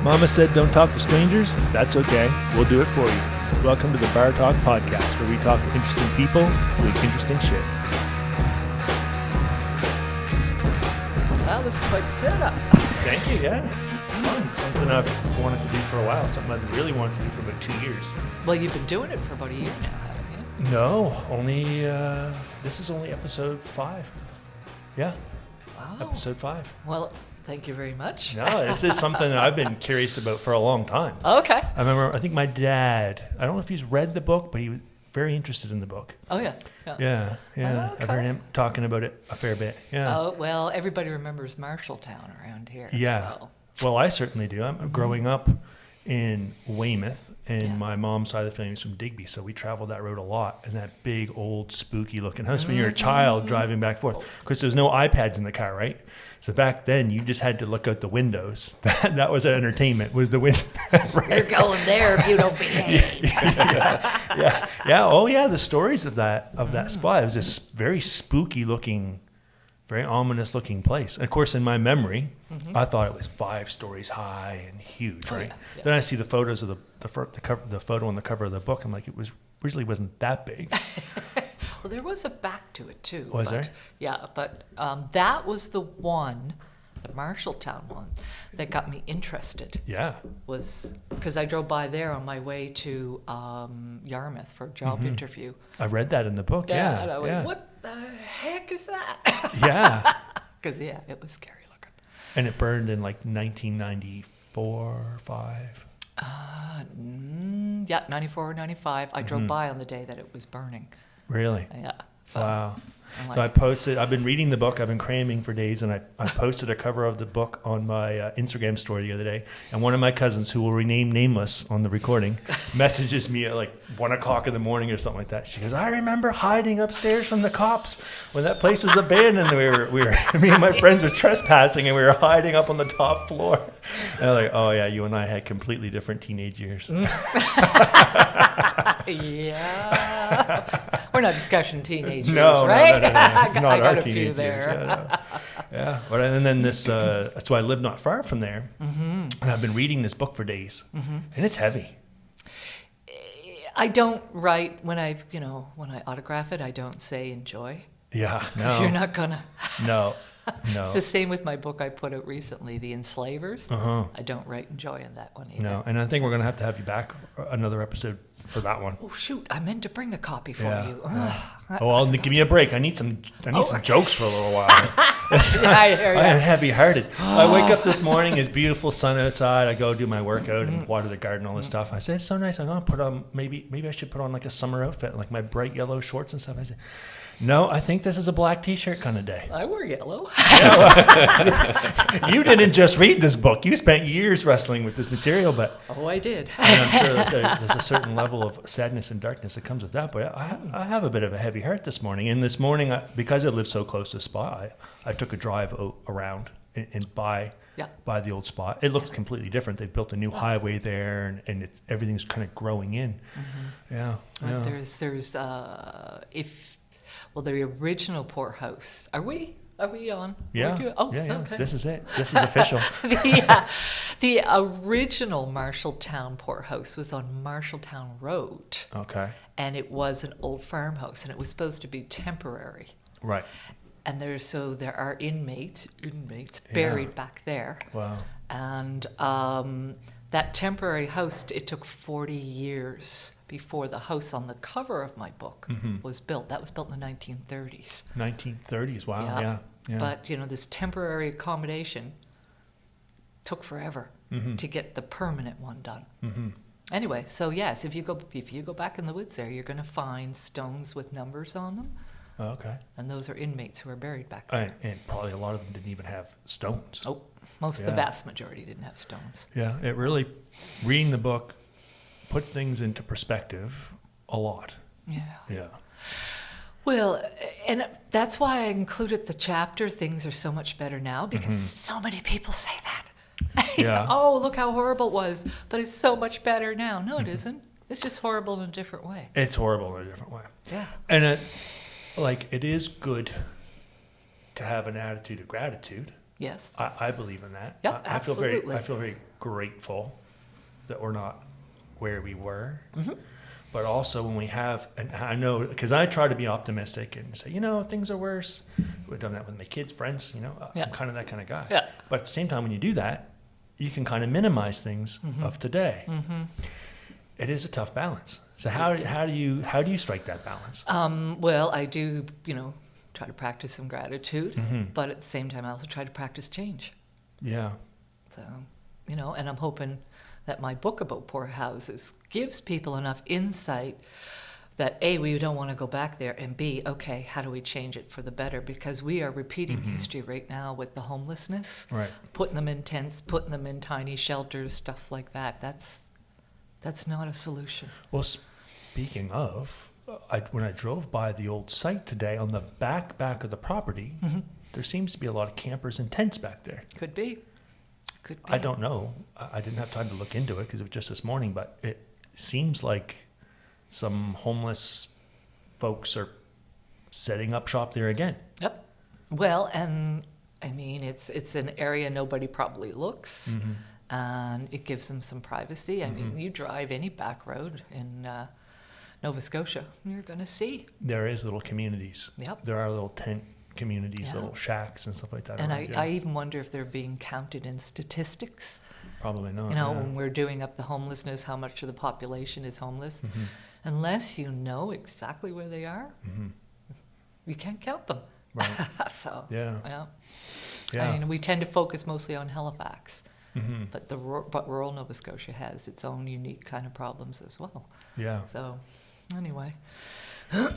Mama said don't talk to strangers. That's okay. We'll do it for you. Welcome to the Bar Talk Podcast, where we talk to interesting people doing interesting shit. That was quite setup. Thank you, yeah. It's fun. It's something I've wanted to do for a while. Something I've really wanted to do for about 2 years. Well, you've been doing it for about a year now, haven't you? No, only, this is only episode 5. Yeah. Wow. Episode 5. Well, thank you very much. No, this is something that I've been curious about for a long time. Okay. I think my dad, I don't know if he's read the book, but he was very interested in the book. Oh, yeah. Yeah. Okay. I've heard him talking about it a fair bit. Yeah. Oh, well, everybody remembers Marshalltown around here. Yeah. So. Well, I certainly do. I'm growing up in Weymouth, and my mom's side of the family is from Digby, so we traveled that road a lot. And that big, old, spooky-looking house when you're a child driving back and forth. Because there's no iPads in the car, right? So back then, you just had to look out the windows. That was entertainment, was the window. Right? You're going there if you don't behave. Yeah. Oh, yeah, the stories of that spot. It was this very spooky-looking, very ominous-looking place. And of course, in my memory, I thought it was 5 stories high and huge, right? Yeah. Then I see the photos of the photo on the cover of the book. I'm like, it really wasn't that big. Well, there was a back to it, too. Was there? Yeah, but that was the one, the Marshalltown one, that got me interested. Yeah. Was because I drove by there on my way to Yarmouth for a job interview. I read that in the book, yeah. And I went, what the heck is that? Yeah. Because, it was scary looking. And it burned in like 1994 or 5. 94 or 95. I drove by on the day that it was burning. Really? Yeah. So, Wow. I'm So I like, posted, I've been reading the book, I've been cramming for days, and I posted a cover of the book on my Instagram story the other day, and one of my cousins, who will remain nameless on the recording, messages me at like 1 o'clock in the morning or something like that. She goes, I remember hiding upstairs from the cops when that place was abandoned, and we were me and my friends were trespassing, and we were hiding up on the top floor. And I'm like, oh yeah, you and I had completely different teenage years. yeah. We're not discussing teenage years, No, right? no. I Not got our a few teenage there. years. Yeah. But and then this, so I live not far from there, and I've been reading this book for days, and it's heavy. I don't write when I autograph it. I don't say enjoy. Yeah, no. You're not gonna. No. It's the same with my book I put out recently, The Enslavers. I don't write enjoy in that one either. No, and I think we're gonna have you back another episode for that one. Oh shoot! I meant to bring a copy for you. Yeah. Oh, well, give me a break. I need some jokes for a little while. I hear ya. I am heavy-hearted. I wake up this morning, it's beautiful sun outside. I go do my workout and water the garden, all this stuff. I say, it's so nice. I'm gonna put on maybe I should put on like a summer outfit, like my bright yellow shorts and stuff. I say, no, I think this is a black T-shirt kind of day. I wear yellow. You didn't just read this book. You spent years wrestling with this material, but Oh, I did. and I'm sure that there's a certain level of sadness and darkness that comes with that. But I have a bit of a heavy heart this morning. And this morning, because I live so close to the spot, I took a drive around and by the old spot. It looks completely different. They've built a new highway there, and everything's kind of growing in. Yeah. There's the original poorhouse. Are we on? Yeah. Yeah. Okay. This is it. This is official. The original Marshalltown poorhouse was on Marshalltown Road. Okay. And it was an old farmhouse, and it was supposed to be temporary. Right. And there are inmates buried back there. Wow. And that temporary house, it took 40 years before the house on the cover of my book was built. That was built in the 1930s. 1930s. Wow. Yeah. But this temporary accommodation took forever to get the permanent one done. Anyway, so yes, if you go back in the woods there, you're going to find stones with numbers on them. Oh, okay. And those are inmates who are buried back there. And probably a lot of them didn't even have stones. Oh, the vast majority didn't have stones. Yeah, it really, reading the book puts things into perspective a lot. Yeah. Well, and that's why I included the chapter, Things Are So Much Better Now, because so many people say that. Yeah. Oh, look how horrible it was, but it's so much better now. No, it isn't. It's just horrible in a different way. It's horrible in a different way. Yeah. And it is good to have an attitude of gratitude. Yes. I believe in that. Yep, I feel very, absolutely. I feel very grateful that we're not where we were. Mm-hmm. But also when we have, and I know, because I try to be optimistic and say, things are worse. We've done that with my kids, friends, Yeah. I'm kind of that kind of guy. Yeah. But at the same time, when you do that, you can kind of minimize things of today. Mm-hmm. It is a tough balance. So how do you strike that balance? Well, I do, try to practice some gratitude, Mm-hmm. but at the same time, I also try to practice change. Yeah. So, and I'm hoping that my book about poor houses gives people enough insight that A, we don't want to go back there, and B, okay, how do we change it for the better? Because we are repeating history right now with the homelessness, Right. putting them in tents, putting them in tiny shelters, stuff like that. That's not a solution. Well, speaking of, when I drove by the old site today, on the back of the property, there seems to be a lot of campers and tents back there. Could be. Could be. I don't know. I didn't have time to look into it because it was just this morning, but it seems like some homeless folks are setting up shop there again. Yep. Well, and I mean, it's an area nobody probably looks, and it gives them some privacy. I mean, you drive any back road in Nova Scotia, you're going to see. There is little communities. Yep. There are little tent communities, Yeah. little shacks and stuff like that. And around here. I even wonder if they're being counted in statistics. Probably not. When we're doing up the homelessness, how much of the population is homeless. Unless you know exactly where they are, you can't count them. Right. So, Yeah. I mean, we tend to focus mostly on Halifax, Mm-hmm. but rural Nova Scotia has its own unique kind of problems as well. Yeah. So, anyway.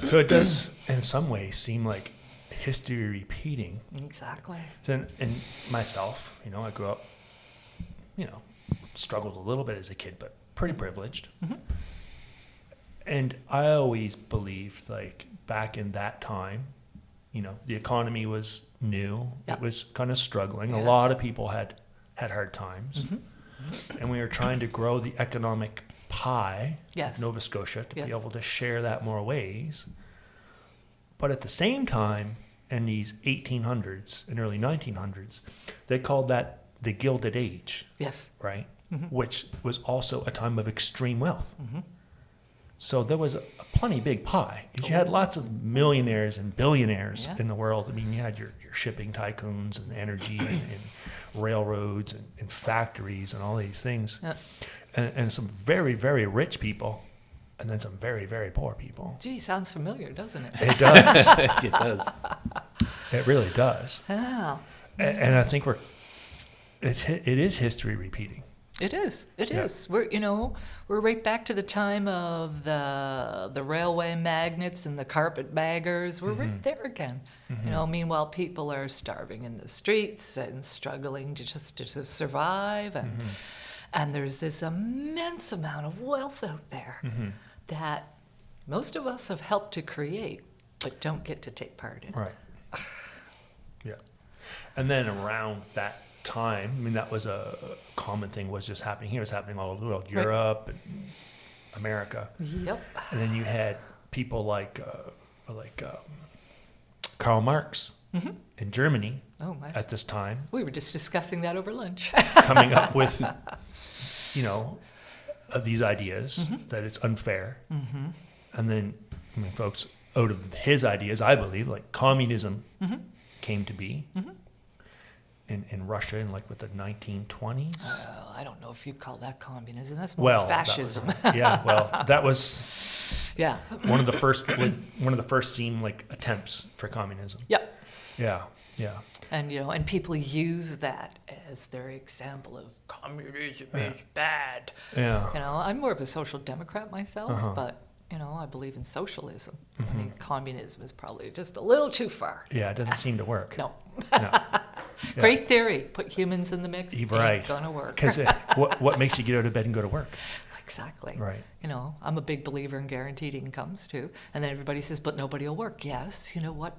So it does, in some ways, seem like history repeating. Exactly. And myself, I grew up, struggled a little bit as a kid, but pretty privileged. And I always believed, like, back in that time, the economy was new. Yeah. It was kind of struggling. Yeah. A lot of people had hard times. And we were trying to grow the economic pie Yes. of Nova Scotia to Yes. be able to share that more ways. But at the same time, in these 1800s and early 1900s, they called that the Gilded Age, Yes. right? Which was also a time of extreme wealth. So there was a plenty big pie because you had lots of millionaires and billionaires Yeah. in the world. I mean, you had your shipping tycoons and energy and railroads and factories and all these things. Yeah. And some very, very rich people and then some very, very poor people. Gee, sounds familiar, doesn't it? It does. It does. It really does. Yeah. And I think it is history repeating. It is. It Yeah. is. We're right back to the time of the railway magnates and the carpetbaggers. We're right there again. Meanwhile, people are starving in the streets and struggling to survive, and there's this immense amount of wealth out there that most of us have helped to create, but don't get to take part in. Right. Yeah. And then around that time, I mean, that was a common thing was just happening here. It was happening all over the world, Right. Europe and America. Yep. And then you had people like Karl Marx in Germany Oh my. at this time, We were just discussing that over lunch. coming up with, these ideas that it's unfair. And then, folks, out of his ideas, I believe, like communism came to be in Russia in with the 1920s. Oh, I don't know if you'd call that communism. That's more fascism. That was Yeah. one of the first seemed like attempts for communism. Yep. Yeah. And people use that as their example of communism is bad. Yeah. I'm more of a social democrat myself, Uh-huh. but I believe in socialism. I think communism is probably just a little too far. Yeah, it doesn't seem to work. No. No. Yeah. Great theory. Put humans in the mix. Right. Ain't gonna work. Because what makes you get out of bed and go to work? Exactly. Right. I'm a big believer in guaranteed incomes too. And then everybody says, but nobody will work. Yes, you know what?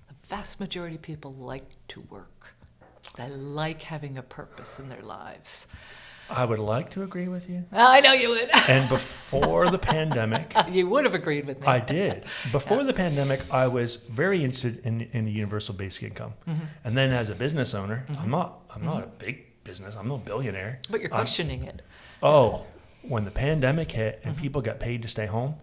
The vast majority of people like to work. They like having a purpose in their lives. I would like to agree with you. I know you would. And before the pandemic, You would have agreed with me. I did. Before the pandemic, I was very interested in the universal basic income. And then as a business owner, I'm not a big business. I'm no billionaire. But you're questioning it. Oh, when the pandemic hit and people got paid to stay home,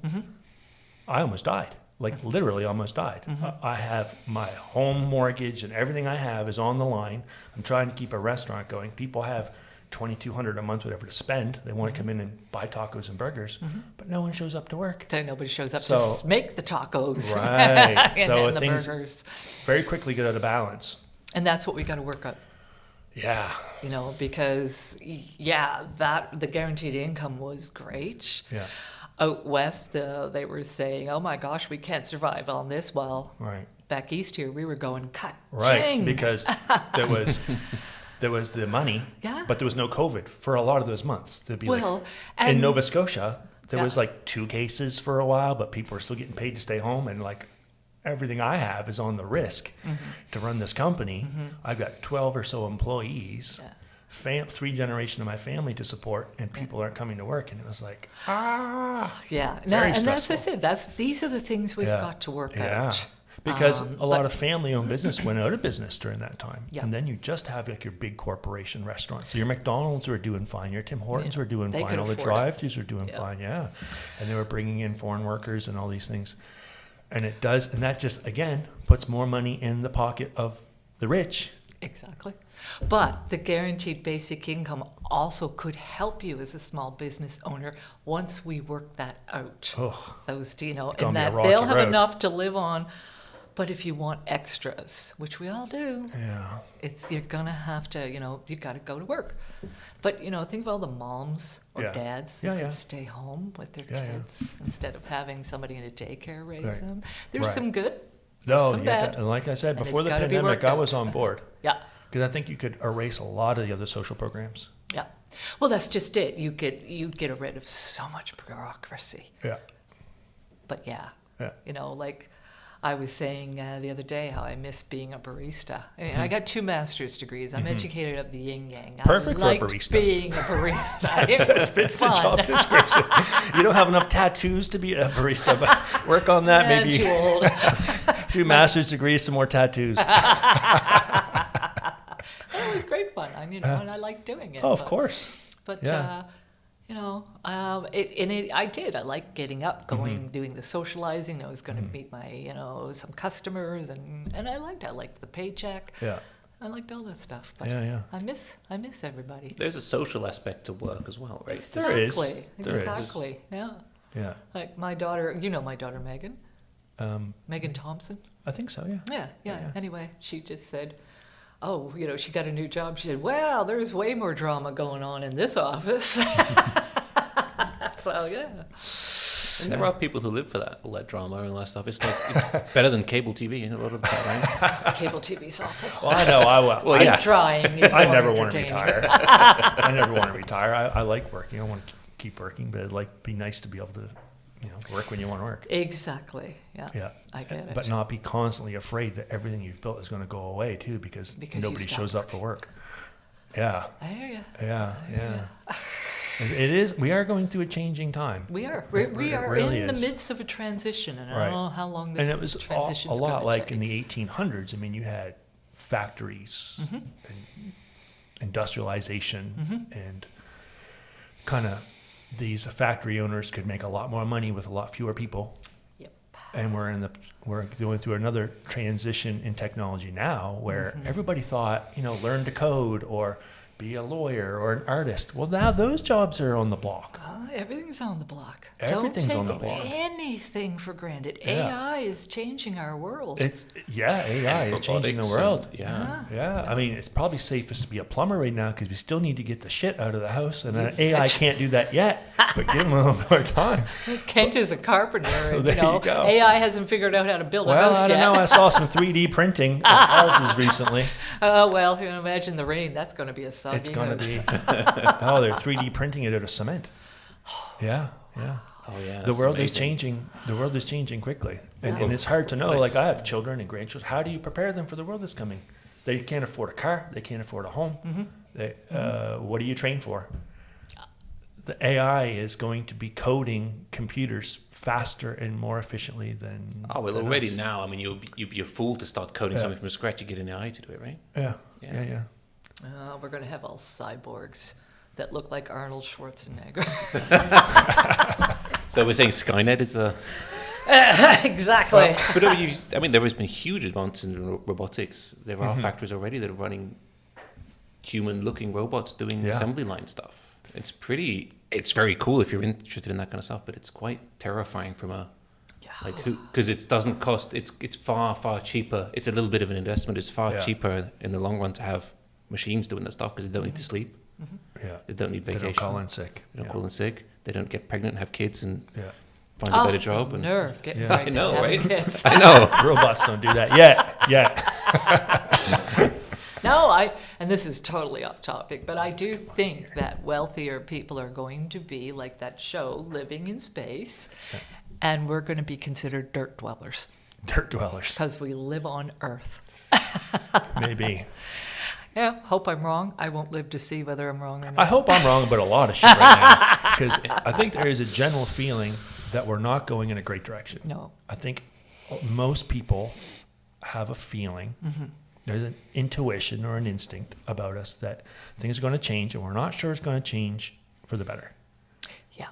I almost died. Like literally almost died. I have my home mortgage and everything I have is on the line. I'm trying to keep a restaurant going. People have $2,200 a month, whatever, to spend. They want to come in and buy tacos and burgers, but no one shows up to work. Nobody shows up to make the tacos. Right. and the things burgers. very quickly get out of balance. And that's what we got to work on. Yeah. Because the guaranteed income was great. Yeah. Out west, they were saying, "Oh my gosh, we can't survive on this." Well, Right. back east here, we were going cut. Right. Because there was the money, but there was no COVID for a lot of those months. There'd be in Nova Scotia, there was like 2 cases for a while, but people were still getting paid to stay home, and like everything I have is on the risk to run this company. I've got 12 or so employees. Yeah. 3 generations of my family to support, and people aren't coming to work, and it was like and stressful. as I said, these are the things we've got to work out. Because a lot of family-owned business went out of business during that time, and then you just have like your big corporation restaurants. So your McDonald's were doing fine, your Tim Hortons were doing fine, all the drive-thrus were doing fine, and they were bringing in foreign workers and all these things, and that just again puts more money in the pocket of the rich. Exactly. But the guaranteed basic income also could help you as a small business owner once we work that out. Oh, those, and gonna be that a rocky they'll have road. enough to live on. But if you want extras, which we all do, you're gonna have to, you got to go to work. But think of all the moms or dads that can stay home with their kids instead of having somebody in a daycare raise them. There's some good. No, some bad. And like I said, And before it's the gotta be pandemic, worked I out. was on board. Yeah. Because I think you could erase a lot of the other social programs. Yeah. Well, that's just it. You'd get rid of so much bureaucracy. Yeah. But like I was saying the other day, how I miss being a barista. I got 2 master's degrees. I'm educated at the yin yang. Perfect I for a liked barista. being a barista. It That was fits the fun. job description. You don't have enough tattoos to be a barista, but work on that. Yeah, Maybe too old. 2 master's degrees, some more tattoos. It was great fun. And I liked doing it. Oh, of course. But Yeah. I did. I liked getting up, going, doing the socializing. I was going to meet my, some customers, and I liked the paycheck. Yeah. I liked all that stuff. But Yeah. I miss everybody. There's a social aspect to work as well, right? There is. Exactly. There is. Exactly. Yeah. Yeah. Like my daughter, my daughter Megan. Megan Thompson. I think so, yeah. Yeah. Anyway, she just said, "Oh, she got a new job." She said, "Well, there's way more drama going on in this office." So yeah. And there are people who live for that, all that drama and all that stuff. It's better than cable TV a lot of the time, right? Cable TV's awful. Well, I know. I'm trying. It's I more never want to entertaining. retire. I never want to retire. I like working. I want to keep working, but it'd be nice to be able to, work when you want to work. Exactly. Yeah. Yeah. I get it. But not be constantly afraid that everything you've built is going to go away too, because you nobody stopped shows up for work. Yeah. I hear you. Yeah. It is. We are going through a changing time. We are. It We are really in the is. midst of a transition, and I Right. don't know how long this And it was transition a is going lot to like take. in the 1800s. I mean, you had factories and industrialization and kind of these factory owners could make a lot more money with a lot fewer people. Yep. And we're going through another transition in technology now where everybody thought, learn to code or be a lawyer or an artist. Well, now those jobs are on the block. Everything's on the block. Everything's Don't on the take block. anything for granted. Yeah. AI is changing our world. AI is changing the Robotics world. and- yeah. Yeah, I mean, it's probably safest to be a plumber right now because we still need to get the shit out of the house, and AI can't do that yet. But give them a little more time. Kent is a carpenter. And, There you go. AI hasn't figured out how to build a Well, house I don't yet. know. I saw some 3D printing of houses recently. Well, you can imagine the rain. That's going to be a soggy It's going to house. be. They're 3D printing it out of cement. Yeah. Oh yeah. The world is amazing. changing. The world is changing quickly, and, Yeah. and it's hard to know. Like I have children and grandchildren. How do you prepare them for the world that's coming? They can't afford a car. They can't afford a home. What do you train for? the AI is going to be coding computers faster and more efficiently than. Oh well, than already us. now. I mean, you'd be a fool to start coding Yeah. something from scratch. You get an AI to do it, right? Yeah. We're going to have all cyborgs that look like Arnold Schwarzenegger. So we're saying Skynet is a. Exactly. But I mean, there has been huge advances in robotics. There are factories already that are running human-looking robots doing assembly line stuff. It's very cool if you're interested in that kind of stuff, but it's quite terrifying from a because it doesn't cost. It's far cheaper. It's a little bit of an investment. It's far cheaper in the long run to have machines doing that stuff because they don't need to sleep. Yeah. They don't need vacation. They don't call in sick. They don't call in sick. They don't get pregnant and have kids and Yeah. find a better job. And Nerve getting Yeah. pregnant, I know, having right? kids. I know. Robots don't do that yet. No, and this is totally off topic, but I do think that wealthier people are going to be like that show, Living in Space, and we're going to be considered dirt dwellers Dirt dwellers. because we live on Earth. Maybe. Yeah, hope I'm wrong. I won't live to see whether I'm wrong or I not. hope I'm wrong about a lot of shit right now because I think there is a general feeling that we're not going in a great direction. No. I think most people have a feeling, there's an intuition or an instinct about us that things are going to change and we're not sure it's going to change for the better. Yeah.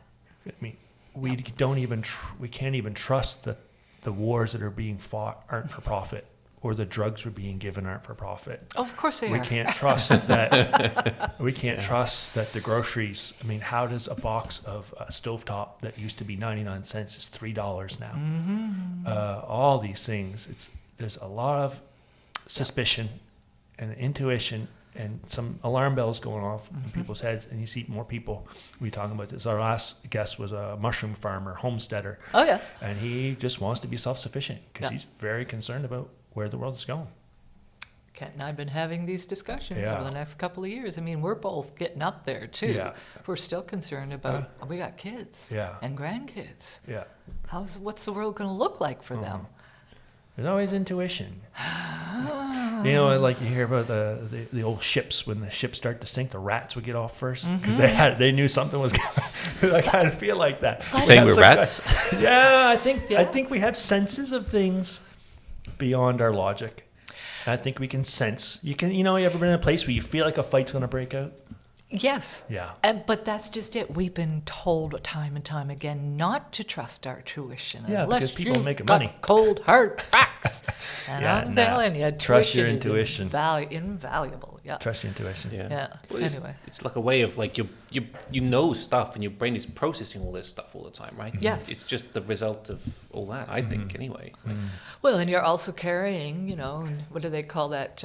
I mean, we don't even, we can't even trust that the wars that are being fought aren't for profit or the drugs we're being given aren't for profit. Oh, of course they We are. can't trust that. We can't trust that the groceries. I mean, how does a box of stovetop that used to be 99 cents is $3 now? All these things. There's a lot of suspicion and intuition and some alarm bells going off in people's heads. And you see more people. We talking about this. Our last guest was a mushroom farmer, homesteader. Oh, yeah. And he just wants to be self-sufficient because Yeah. he's very concerned about where the world is going. Kent and I have been having these discussions Yeah. over the next couple of years. I mean, we're both getting up there, too. Yeah. We're still concerned about, we got kids Yeah. and grandkids. Yeah. What's the world going to look like for them? There's always intuition. You know, like you hear about the old ships, when the ships start to sink, the rats would get off first because they knew something was coming. I kind of feel like that. You're saying We we're have rats? I think we have senses of things beyond our logic. I think we can sense. You ever been in a place where you feel like a fight's going to break out? Yes. Yeah. But that's just it. We've been told time and time again not to trust our tuition. Yeah, unless because people you've make got money. cold, hard facts. And Yeah, I'm nah. telling you, Trust your tuition intuition. is invaluable. Yeah. Trust your intuition. Yeah. Well, Anyway. it's like a way of like you know stuff and your brain is processing all this stuff all the time, right? Yes. It's just the result of all that, I think, anyway. Like, Well, and you're also carrying, what do they call that?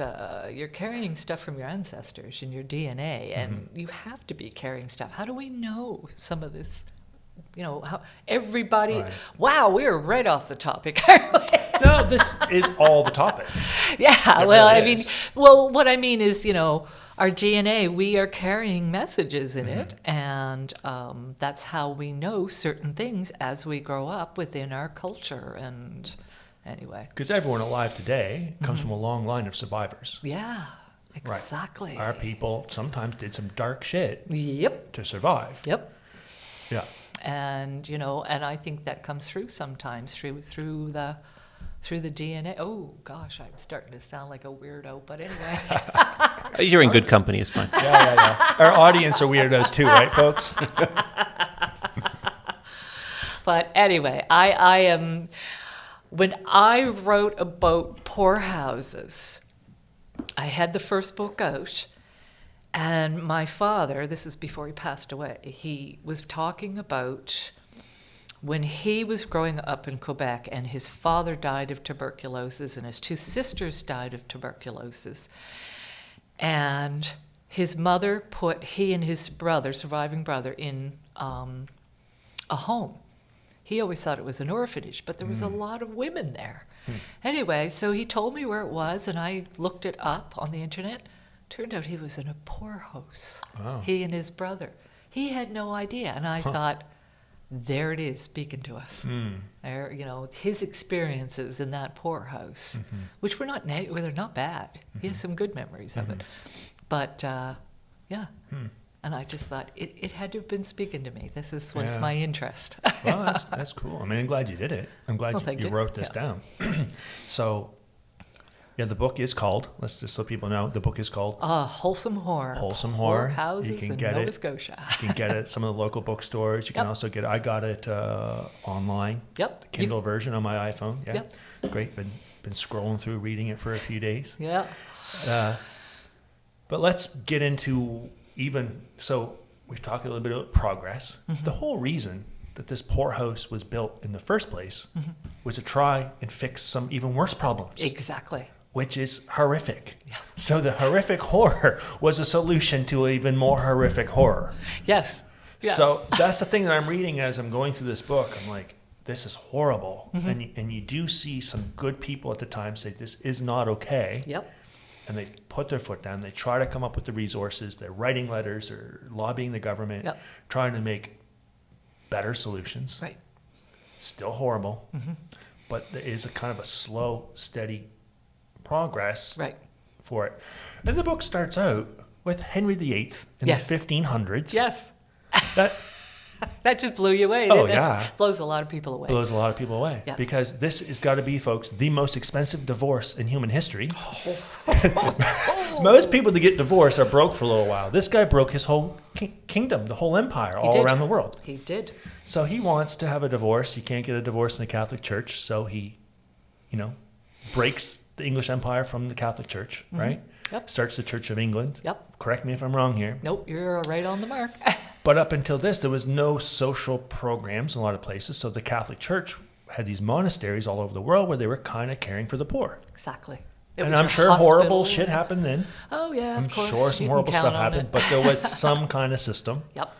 You're carrying stuff from your ancestors in your DNA, and you have to be carrying stuff. How do we know some of this? How everybody. Right. Wow, we're right off the topic. No, this is all the topic. Yeah, It well, really I mean, is. what I mean is, our DNA, we are carrying messages in it, and that's how we know certain things as we grow up within our culture. And anyway, Because everyone alive today comes from a long line of survivors. yeah, Right. exactly. Our people sometimes did some dark shit Yep, to survive. yep. Yeah. And and I think that comes through sometimes through the DNA. Oh gosh, I'm starting to sound like a weirdo, but anyway. You're in good company, it's fine. Yeah. Our audience are weirdos too, right, folks? But anyway, I am. When I wrote about poorhouses, I had the first book out, and my father, this is before he passed away, he was talking about when he was growing up in Quebec and his father died of tuberculosis and his two sisters died of tuberculosis. And his mother put he and his brother, surviving brother, in a home. He always thought it was an orphanage, but there was a lot of women there. Anyway, so he told me where it was, and I looked it up on the internet. Turned out he was in a poorhouse. Wow. He and his brother. He had no idea, and I thought, there it is speaking to us. There, his experiences in that poorhouse, which were not they're not bad. He has some good memories of it, but yeah. And I just thought it had to have been speaking to me. This is what's Yeah. my interest. Well, that's cool. I mean, I'm glad you did it. I'm glad Well, you wrote this down. So, yeah, the book is called, let's just so people know, the book is called A Wholesome Horror. Wholesome Horror. Houses You can in get Nova it. Scotia. You can get it at some of the local bookstores. You can Yep. also get it. I got it online. Yep. The Kindle version on my iPhone. Yeah. Yep. Great. Been scrolling through, reading it for a few days. Yeah. But let's get into so we've talked a little bit about progress. Mm-hmm. The whole reason that this poorhouse was built in the first place was to try and fix some even worse problems. Exactly. Which is horrific. Yeah. So the horrific horror was a solution to even more horrific horror. Yes. Yeah. So that's the thing that I'm reading as I'm going through this book. I'm like, this is horrible. And you do see some good people at the time say this is not okay. Yep. And they put their foot down. They try to come up with the resources. They're writing letters or lobbying the government, Yep. trying to make better solutions. Right. Still horrible. But there is a kind of a slow, steady progress Right. for it. And the book starts out with Henry VIII in Yes. the 1500s. Yes. That That just blew you away. Oh, didn't it? yeah. Blows a lot of people away. blows a lot of people away. Yeah. Because this has got to be, folks, the most expensive divorce in human history. Most people that get divorced are broke for a little while. This guy broke his whole kingdom, the whole empire, all did. around the world. He did. So he wants to have a divorce. He can't get a divorce in the Catholic Church, so he, breaks the English Empire from the Catholic Church, right? Yep. Starts the Church of England. Yep. Correct me if I'm wrong here. Nope, you're right on the mark. But up until this, there was no social programs in a lot of places. So the Catholic Church had these monasteries all over the world where they were kind of caring for the poor. Exactly. It And was I'm your sure horrible hospital. shit happened then. Oh, yeah, I'm of course. sure some You can horrible count stuff on happened, it. but there was some kind of system. Yep.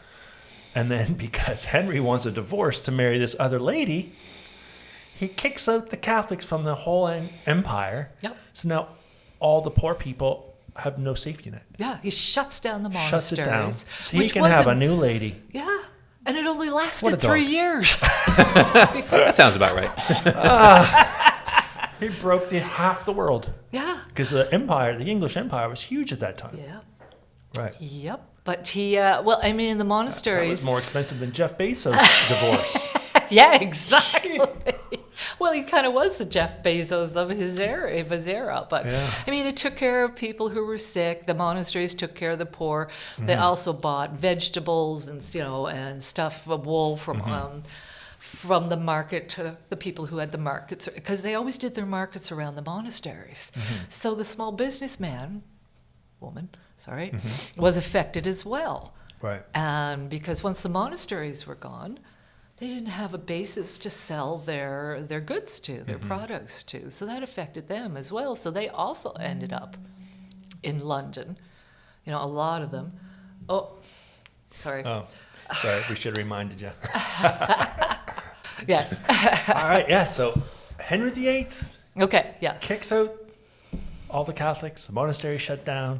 And then because Henry wants a divorce to marry this other lady, he kicks out the Catholics from the whole empire. Yep. So now all the poor people have no safety net. Yeah, he shuts down the Shuts monasteries. it down. So he which can have a wasn't- new lady. Yeah, and it only What a lasted dog. 3 years. That sounds about right. He broke half the world. Yeah. Because the English empire was huge at that time. Yeah. Right. Yep. But he, in the That was monasteries. more expensive than Jeff Bezos' divorce. Yeah, exactly. Well, he kind of was the Jeff Bezos of his era. But Yeah. it took care of people who were sick. The monasteries took care of the poor. They also bought vegetables and and stuff, wool from the market to the people who had the markets, because they always did their markets around the monasteries. So the small woman, was affected as well. Right. And because once the monasteries were gone, they didn't have a basis to sell their goods to, their produce to. So that affected them as well. So they also ended up in London. A lot of them. Oh, sorry. Oh, sorry. We should have reminded you. Yes. All right. Yeah. So Henry VIII Okay, yeah. kicks out all the Catholics. The monastery shut down.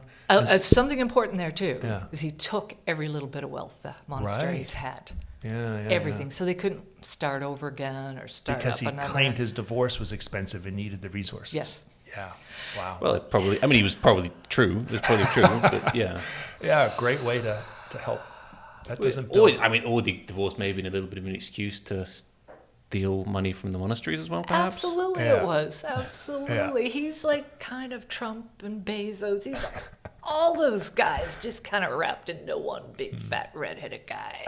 Something important there, too, Yeah. is he took every little bit of wealth the monasteries had. Yeah. Everything. So they couldn't start over again or start Because up he another. claimed his divorce was expensive and needed the resources. Yes. Yeah. Wow. Well, he was probably true. It was probably true, but yeah. Yeah. Great way to help. That doesn't. Or build- the divorce may have been a little bit of an excuse to steal money from the monasteries as well, perhaps. Absolutely, Yeah. it was. Absolutely. He's like kind of Trump and Bezos. He's all those guys just kind of wrapped into one big fat redheaded guy.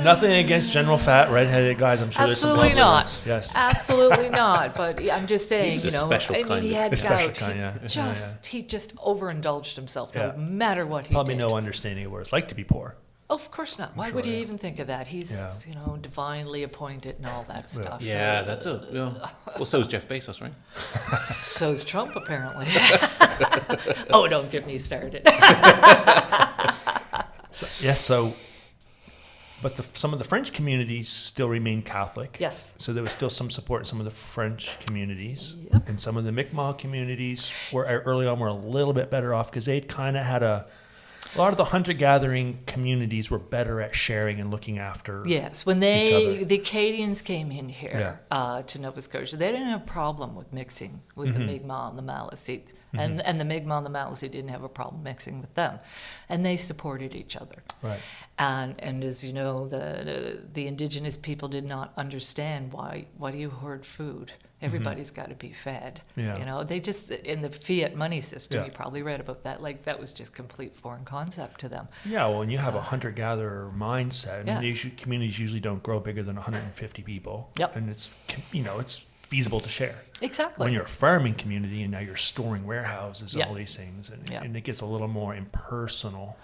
Nothing against general fat redheaded guys. I'm sure Absolutely there's some lovely not. ones. Yes. Absolutely not. But yeah, I'm just saying, He's a special kind he of- had A special gout. kind, He just overindulged himself, Yeah. no matter what he Probably did. no understanding of what it's like to be poor. Oh, of course not. Why sure, would he yeah. even think of that? He's, Yeah. divinely appointed and all that stuff. Yeah, that's it. Yeah. Well, so is Jeff Bezos, right? So's Trump, apparently. Oh, don't get me started. But some of the French communities still remain Catholic. Yes. So there was still some support in some of the French communities. Yep. And some of the Mi'kmaq communities were early on were a little bit better off because they'd kind of had A lot of the hunter-gathering communities were better at sharing and looking after. Yes, when the Acadians came in here to Nova Scotia, they didn't have a problem with mixing with the Mi'kmaq and the Maliseet. And the Mi'kmaq and the Maliseet didn't have a problem mixing with them. And they supported each other. Right. And as you know, the indigenous people did not understand why do you hoard food? Everybody's got to be fed. Yeah. You know, they just, in the fiat money system, you probably read about that, like that was just complete foreign concept to them. Yeah, well, when you have a hunter-gatherer mindset, I mean, communities usually don't grow bigger than 150 people. Yep. And it's, it's feasible to share. Exactly. When you're a farming community and now you're storing warehouses and all these things, and it gets a little more impersonal.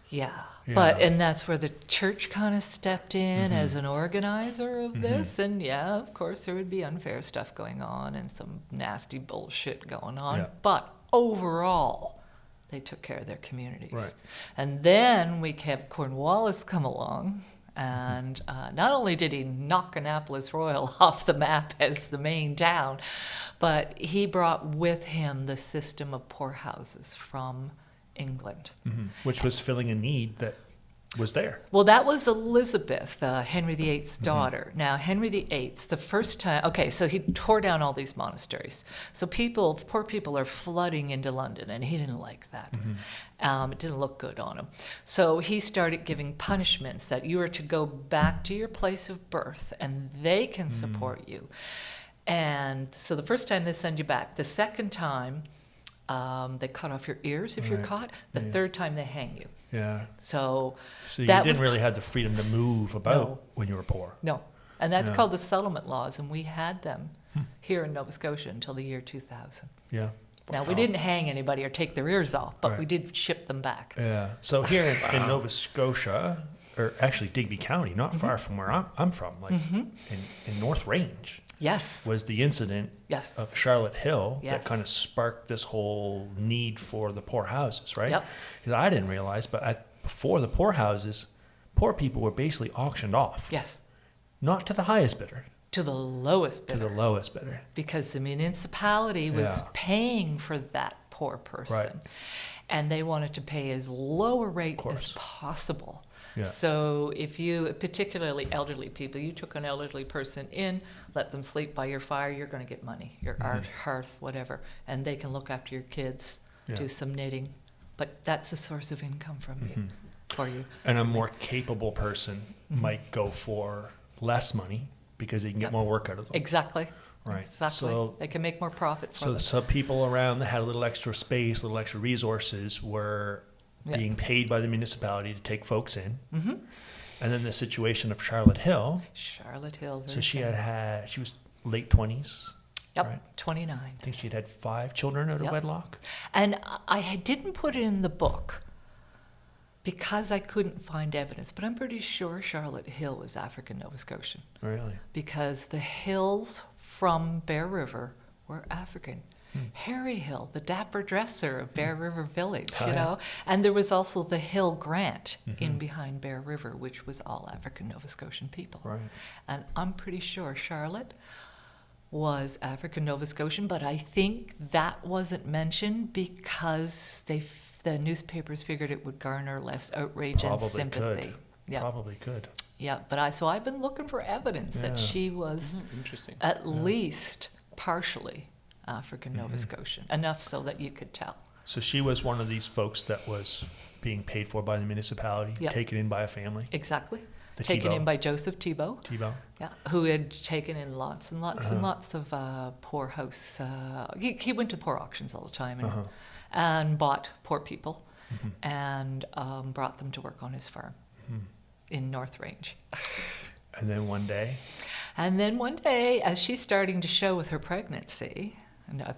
Yeah. And that's where the church kind of stepped in as an organizer of this. And of course, there would be unfair stuff going on and some nasty bullshit going on. Yeah. But overall, they took care of their communities. Right. And then we had Cornwallis come along. And not only did he knock Annapolis Royal off the map as the main town, but he brought with him the system of poorhouses from England. Which was filling a need that was there. Well, that was Elizabeth, Henry VIII's daughter. Now, Henry VIII, the first time, so he tore down all these monasteries. So poor people are flooding into London, and he didn't like that. It didn't look good on him. So he started giving punishments that you are to go back to your place of birth, and they can support you. And so the first time they send you back. The second time, they cut off your ears if you're caught. The third time, they hang you. Yeah. So you didn't really have the freedom to move about when you were poor. No. And that's called the settlement laws, and we had them here in Nova Scotia until the year 2000. Yeah. Now, we didn't hang anybody or take their ears off, but we did ship them back. Yeah. So here in Nova Scotia, or actually Digby County, not far from where I'm from, like in North Range. Yes. Was the incident of Charlotte Hill that kind of sparked this whole need for the poor houses, right? Yep. Because I didn't realize, but before the poor houses, poor people were basically auctioned off. Yes. Not to the highest bidder. To the lowest bidder. To the lowest bidder. Because the municipality was paying for that poor person. Right. And they wanted to pay as low a rate as possible. Yeah. So if you, particularly elderly people, you took an elderly person in, let them sleep by your fire, you're going to get money, your hearth, whatever. And they can look after your kids, do some knitting. But that's a source of income for you. And a more capable person might go for less money because they can get more work out of them. Exactly. Right. Exactly. So they can make more profit for them. So people around that had a little extra space, a little extra resources were being paid by the municipality to take folks in. And then the situation of Charlotte Hill. So she she was late 20s. Yep, right? 29. I think she'd had 5 children out of wedlock. And I didn't put it in the book because I couldn't find evidence, but I'm pretty sure Charlotte Hill was African Nova Scotian. Really? Because the hills from Bear River were African. Harry Hill, the dapper dresser of Bear River Village, you know. And there was also the Hill Grant in behind Bear River, which was all African Nova Scotian people. Right. And I'm pretty sure Charlotte was African Nova Scotian, but I think that wasn't mentioned because the newspapers figured it would garner less outrage and sympathy. Yeah. Probably could. Yeah, but I've been looking for evidence that she was at least partially African Nova Scotian, enough so that you could tell. So she was one of these folks that was being paid for by the municipality, taken in by a family. Exactly. Taken in by Joseph Thibault. Yeah, who had taken in lots and lots and lots of poor house. He went to poor auctions all the time and bought poor people and brought them to work on his farm in North Range. And then one day, as she's starting to show with her pregnancy,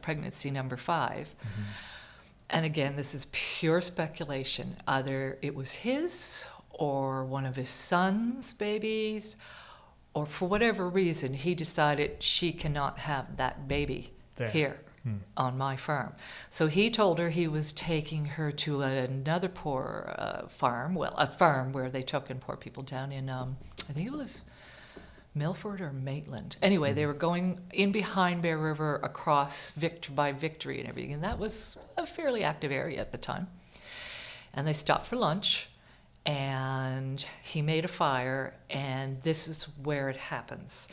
pregnancy number 5, and again, this is pure speculation, either it was his or one of his son's babies, or for whatever reason, he decided she cannot have that baby here on my farm. So he told her he was taking her to another poor farm, a farm where they took in poor people down in, I think it was Milford or Maitland. Anyway, they were going in behind Bear River across by Victory and everything, and that was a fairly active area at the time. And they stopped for lunch, and he made a fire, and this is where it happens.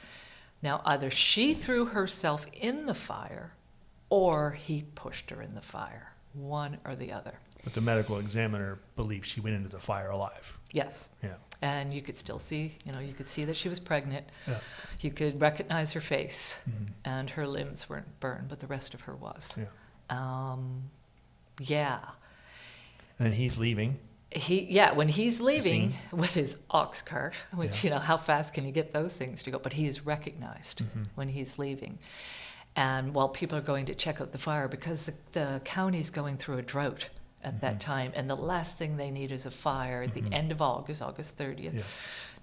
Now, either she threw herself in the fire, or he pushed her in the fire, one or the other. But the medical examiner believes she went into the fire alive. Yes. Yeah. And you could still see, you could see that she was pregnant. Yeah. You could recognize her face, and her limbs weren't burned, but the rest of her was. Yeah. Yeah. And then he's leaving. When he's leaving with his ox cart, which, Yeah. how fast can you get those things to go? But he is recognized when he's leaving. And while people are going to check out the fire, because the county's going through a drought at that time, and the last thing they need is a fire at the end of August 30th,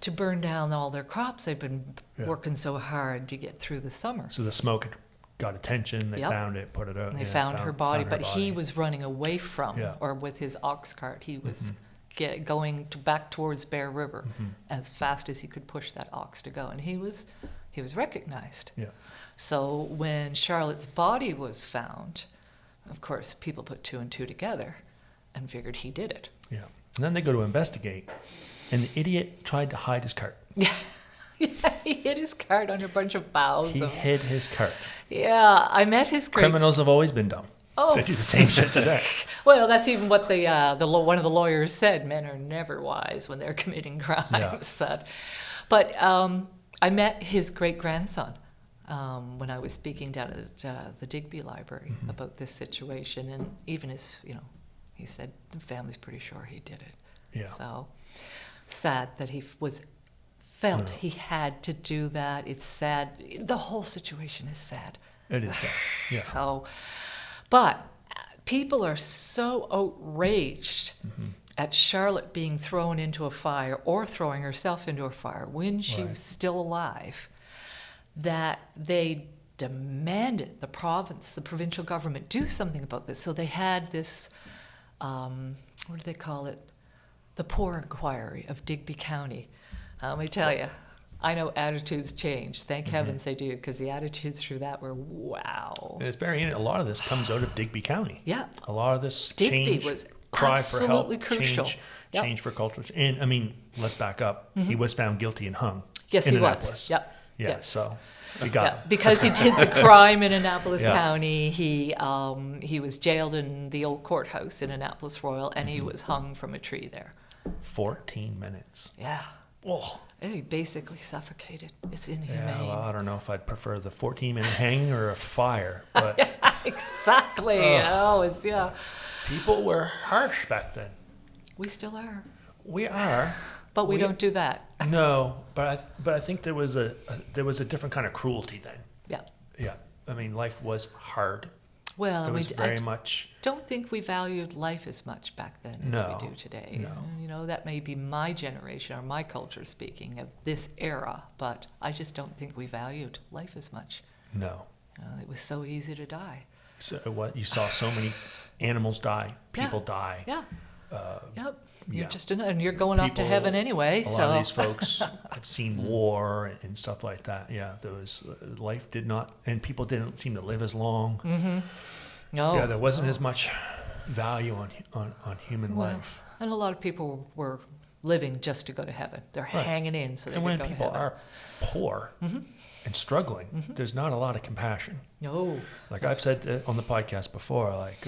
to burn down all their crops. They've been working so hard to get through the summer. So the smoke had got attention. They found it, put it out. And they found her body, but he was running away from, or with his ox cart, he was going back towards Bear River as fast as he could push that ox to go, and he was recognized. Yeah. So when Charlotte's body was found, of course, people put two and two together and figured he did it. Yeah. And then they go to investigate, and the idiot tried to hide his cart. Yeah. He hid his cart under a bunch of boughs. He hid his cart. Yeah, I met his great... Criminals have always been dumb. Oh. They do the same shit today. Well, that's even what one of the lawyers said. Men are never wise when they're committing crimes. Yeah. But I met his great-grandson when I was speaking down at the Digby Library about this situation. And even he said the family's pretty sure he did it. Yeah. So sad that he felt he had to do that. It's sad. The whole situation is sad. It is sad. Yeah. So, but people are so outraged at Charlotte being thrown into a fire or throwing herself into a fire when she was still alive, that they demanded the provincial government do something about this. So they had this, what do they call it? The Poor Inquiry of Digby County. Let me tell you, I know attitudes change. Thank heavens they do, because the attitudes through that were wow. And it's a lot of this comes out of Digby County. Yeah. A lot of this Digby change, was cry absolutely for help, crucial. change for culture. And I mean, let's back up. He was found guilty and hung. Yes, in he Annapolis. was. Yep. Yeah. Yes. So we got because he did the crime in Annapolis Yeah. County. He was jailed in the old courthouse in Annapolis Royal, and he was hung from a tree there. 14 minutes. Yeah. Oh. He basically suffocated. It's inhumane. Yeah, well, I don't know if I'd prefer the 14-minute hanging or a fire, but Exactly. people were harsh back then. We still are. We are, But we don't do that. No, but I think there was a different kind of cruelty then. Yeah. Yeah, I mean, life was hard. Well, It and was very much. don't think we valued life as much back then as No, we do today. no. That may be my generation or my culture speaking of this era, but I just don't think we valued life as much. No. It was so easy to die. So what you saw so many animals die, people die. Yeah. Yep. You're yeah. just and you're going off to heaven anyway. A lot of these folks have seen war and stuff like that. Yeah, there was life did not, and people didn't seem to live as long. No. Yeah, there wasn't as much value on human life. And a lot of people were living just to go to heaven. They're hanging in so they and could when go to people heaven. are poor and struggling, there's not a lot of compassion. No. Like I've said on the podcast before, like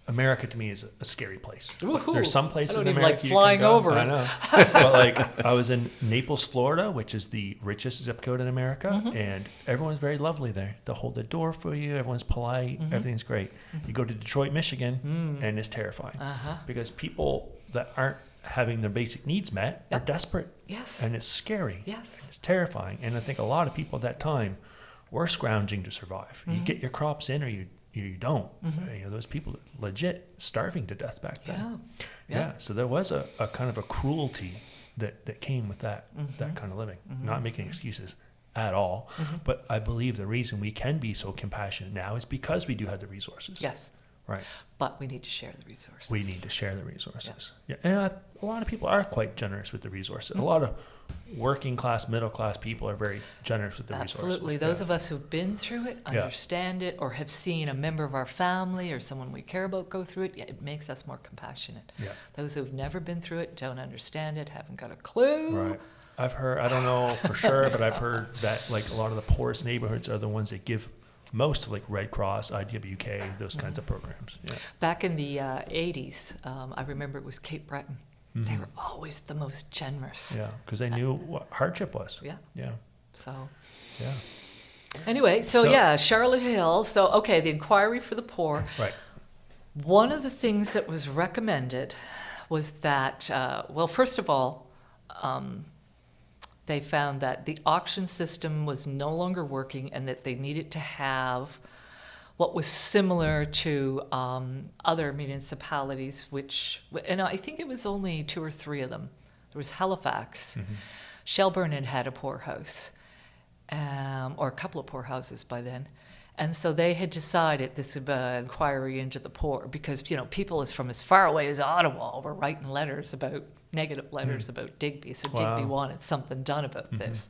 America to me is a scary place. Woo-hoo. There's some places I don't in even America like you flying can go. over I it. know. But like I was in Naples, Florida, which is the richest zip code in America, and everyone's very lovely there. They'll hold the door for you. Everyone's polite. Everything's great. You go to Detroit, Michigan, and it's terrifying because people that aren't having their basic needs met are desperate. Yes. And it's scary. Yes. It's terrifying. And I think a lot of people at that time were scrounging to survive. You get your crops in or you don't. Those people legit starving to death back then. Yeah. So there was a kind of a cruelty that came with that kind of living. Not making excuses at all. But I believe the reason we can be so compassionate now is because we do have the resources. Yes. Right. But we need to share the resources. We need to share the resources. Yeah. And a lot of people are quite generous with the resources. A lot of working class, middle class people are very generous with the resources. Absolutely. Those of us who've been through it, understand it, or have seen a member of our family or someone we care about go through it, it makes us more compassionate. Yeah. Those who've never been through it, don't understand it, haven't got a clue. Right. I've heard, I don't know for sure, but I've heard that like a lot of the poorest neighborhoods are the ones that give most, like Red Cross, IWK, those kinds of programs. Yeah. Back in the 80s, I remember it was Cape Breton. Mm-hmm. They were always the most generous. Yeah, because they knew what hardship was. Yeah. Yeah. So. Yeah. Anyway, so yeah, Charlotte Hill. So, okay, the inquiry for the poor. Right. One of the things that was recommended was that, well, first of all, they found that the auction system was no longer working and that they needed to have what was similar to other municipalities, which, and I think it was only 2 or 3 of them. There was Halifax. Mm-hmm. Shelburne had a poorhouse, or a couple of poorhouses by then. And so they had decided this inquiry into the poor, because, you know, people from as far away as Ottawa were writing negative letters about Digby. So Digby wanted something done about this.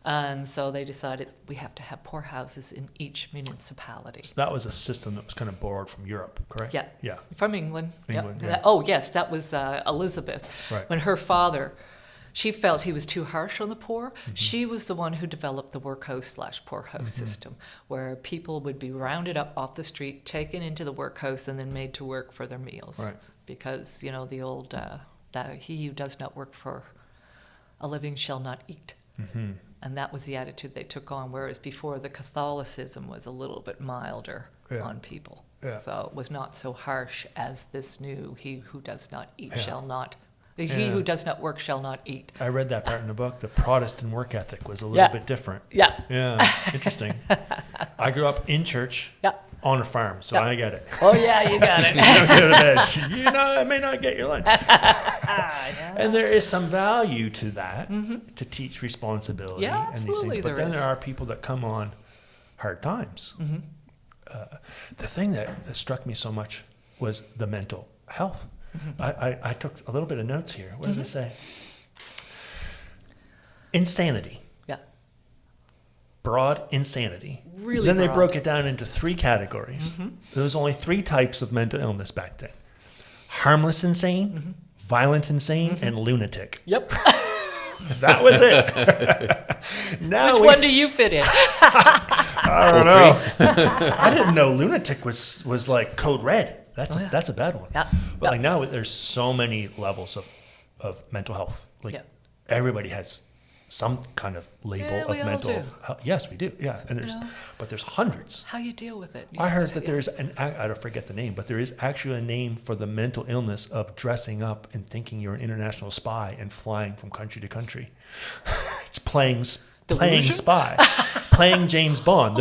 And so they decided we have to have poorhouses in each municipality. So that was a system that was kind of borrowed from Europe, correct? Yeah. Yeah. From England. England, yep. yeah. Oh, yes, that was Elizabeth. Right. When her father, she felt he was too harsh on the poor. Mm-hmm. She was the one who developed the workhouse/poorhouse system, where people would be rounded up off the street, taken into the workhouse, and then made to work for their meals. Right. Because, you know, the old, he who does not work for a living shall not eat. Mm-hmm. And that was the attitude they took on, whereas before the Catholicism was a little bit milder on people. Yeah. So it was not so harsh as this new, he who does not eat shall not. He who does not work shall not eat. I read that part in the book. The Protestant work ethic was a little bit different. Yeah. Yeah. Interesting. I grew up in church on a farm, so I get it. Oh, yeah, you got it. You don't go to bed. You know, I may not get your lunch. And there is some value to that, to teach responsibility and these things. But then there are people that come on hard times. Mm-hmm. The thing that struck me so much was the mental health. Mm-hmm. I took a little bit of notes here. What does it say? Insanity. Yeah. Broad insanity. Really then broad. They broke it down into 3 categories. Mm-hmm. There was only 3 types of mental illness back then. Harmless insane, violent insane, and lunatic. Yep. That was it. Now which one do you fit in? I don't know. I didn't know lunatic was like code red. That's a bad one. Yeah. But like now there's so many levels of mental health. Like everybody has some kind of label of mental health. Yes, we do. Yeah. And but there's hundreds. How you deal with it. I heard that there's I don't forget the name, but there is actually a name for the mental illness of dressing up and thinking you're an international spy and flying from country to country. It's playing spy, playing James Bond.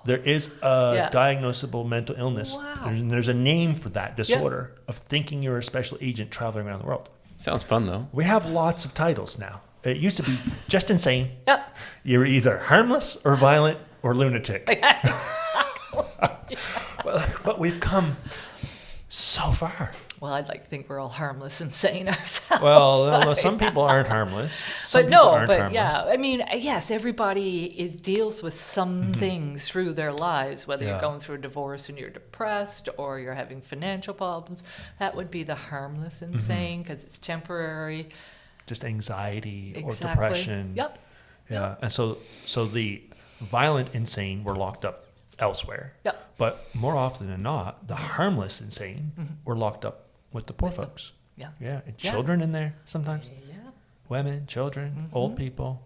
There is a diagnosable mental illness. Wow. There's a name for that disorder of thinking you're a special agent traveling around the world. Sounds fun, though. We have lots of titles now. It used to be just insane. Yep. You were either harmless or violent or lunatic. But we've come so far. Well, I'd like to think we're all harmless and sane ourselves. Well, some people aren't harmless. Yeah. I mean, yes, everybody deals with some things through their lives, whether you're going through a divorce and you're depressed or you're having financial problems. That would be the harmless insane because it's temporary. Just anxiety or depression. Yep. Yeah. And so the violent insane were locked up elsewhere. Yep. But more often than not, the harmless insane were locked up with the poor folks. Yeah. Yeah. And children in there sometimes. Yeah. Women, children, old people,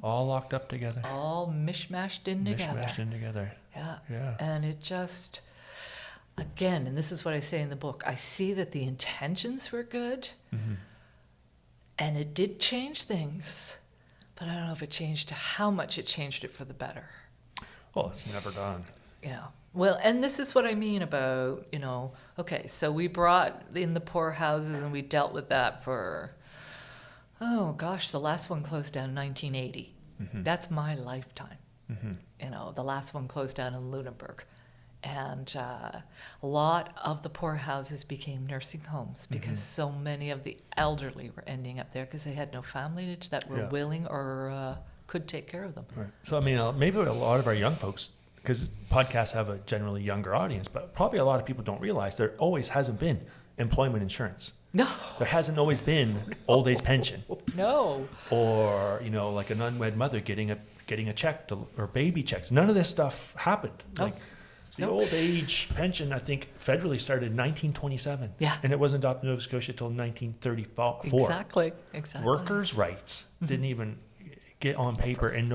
all locked up together. All mishmashed in together. Yeah. Yeah. And it just, again, and this is what I say in the book, I see that the intentions were good. Mm-hmm. And it did change things, but I don't know if it changed how much it changed it for the better. Well, it's never done. You know, well, and this is what I mean about, okay, so we brought in the poorhouses and we dealt with that for, the last one closed down in 1980. Mm-hmm. That's my lifetime. Mm-hmm. The last one closed down in Lunenburg. And a lot of the poorhouses became nursing homes because so many of the elderly were ending up there because they had no family that were willing or could take care of them. Right. So, I mean, maybe a lot of our young folks, because podcasts have a generally younger audience, but probably a lot of people don't realize there always hasn't been employment insurance. No. There hasn't always been old age pension. No. Or, like an unwed mother getting a check or baby checks. None of this stuff happened. No. Like the old age pension, I think, federally started in 1927. Yeah. And it wasn't adopted in Nova Scotia until 1934. Exactly. Workers' rights didn't even get on paper in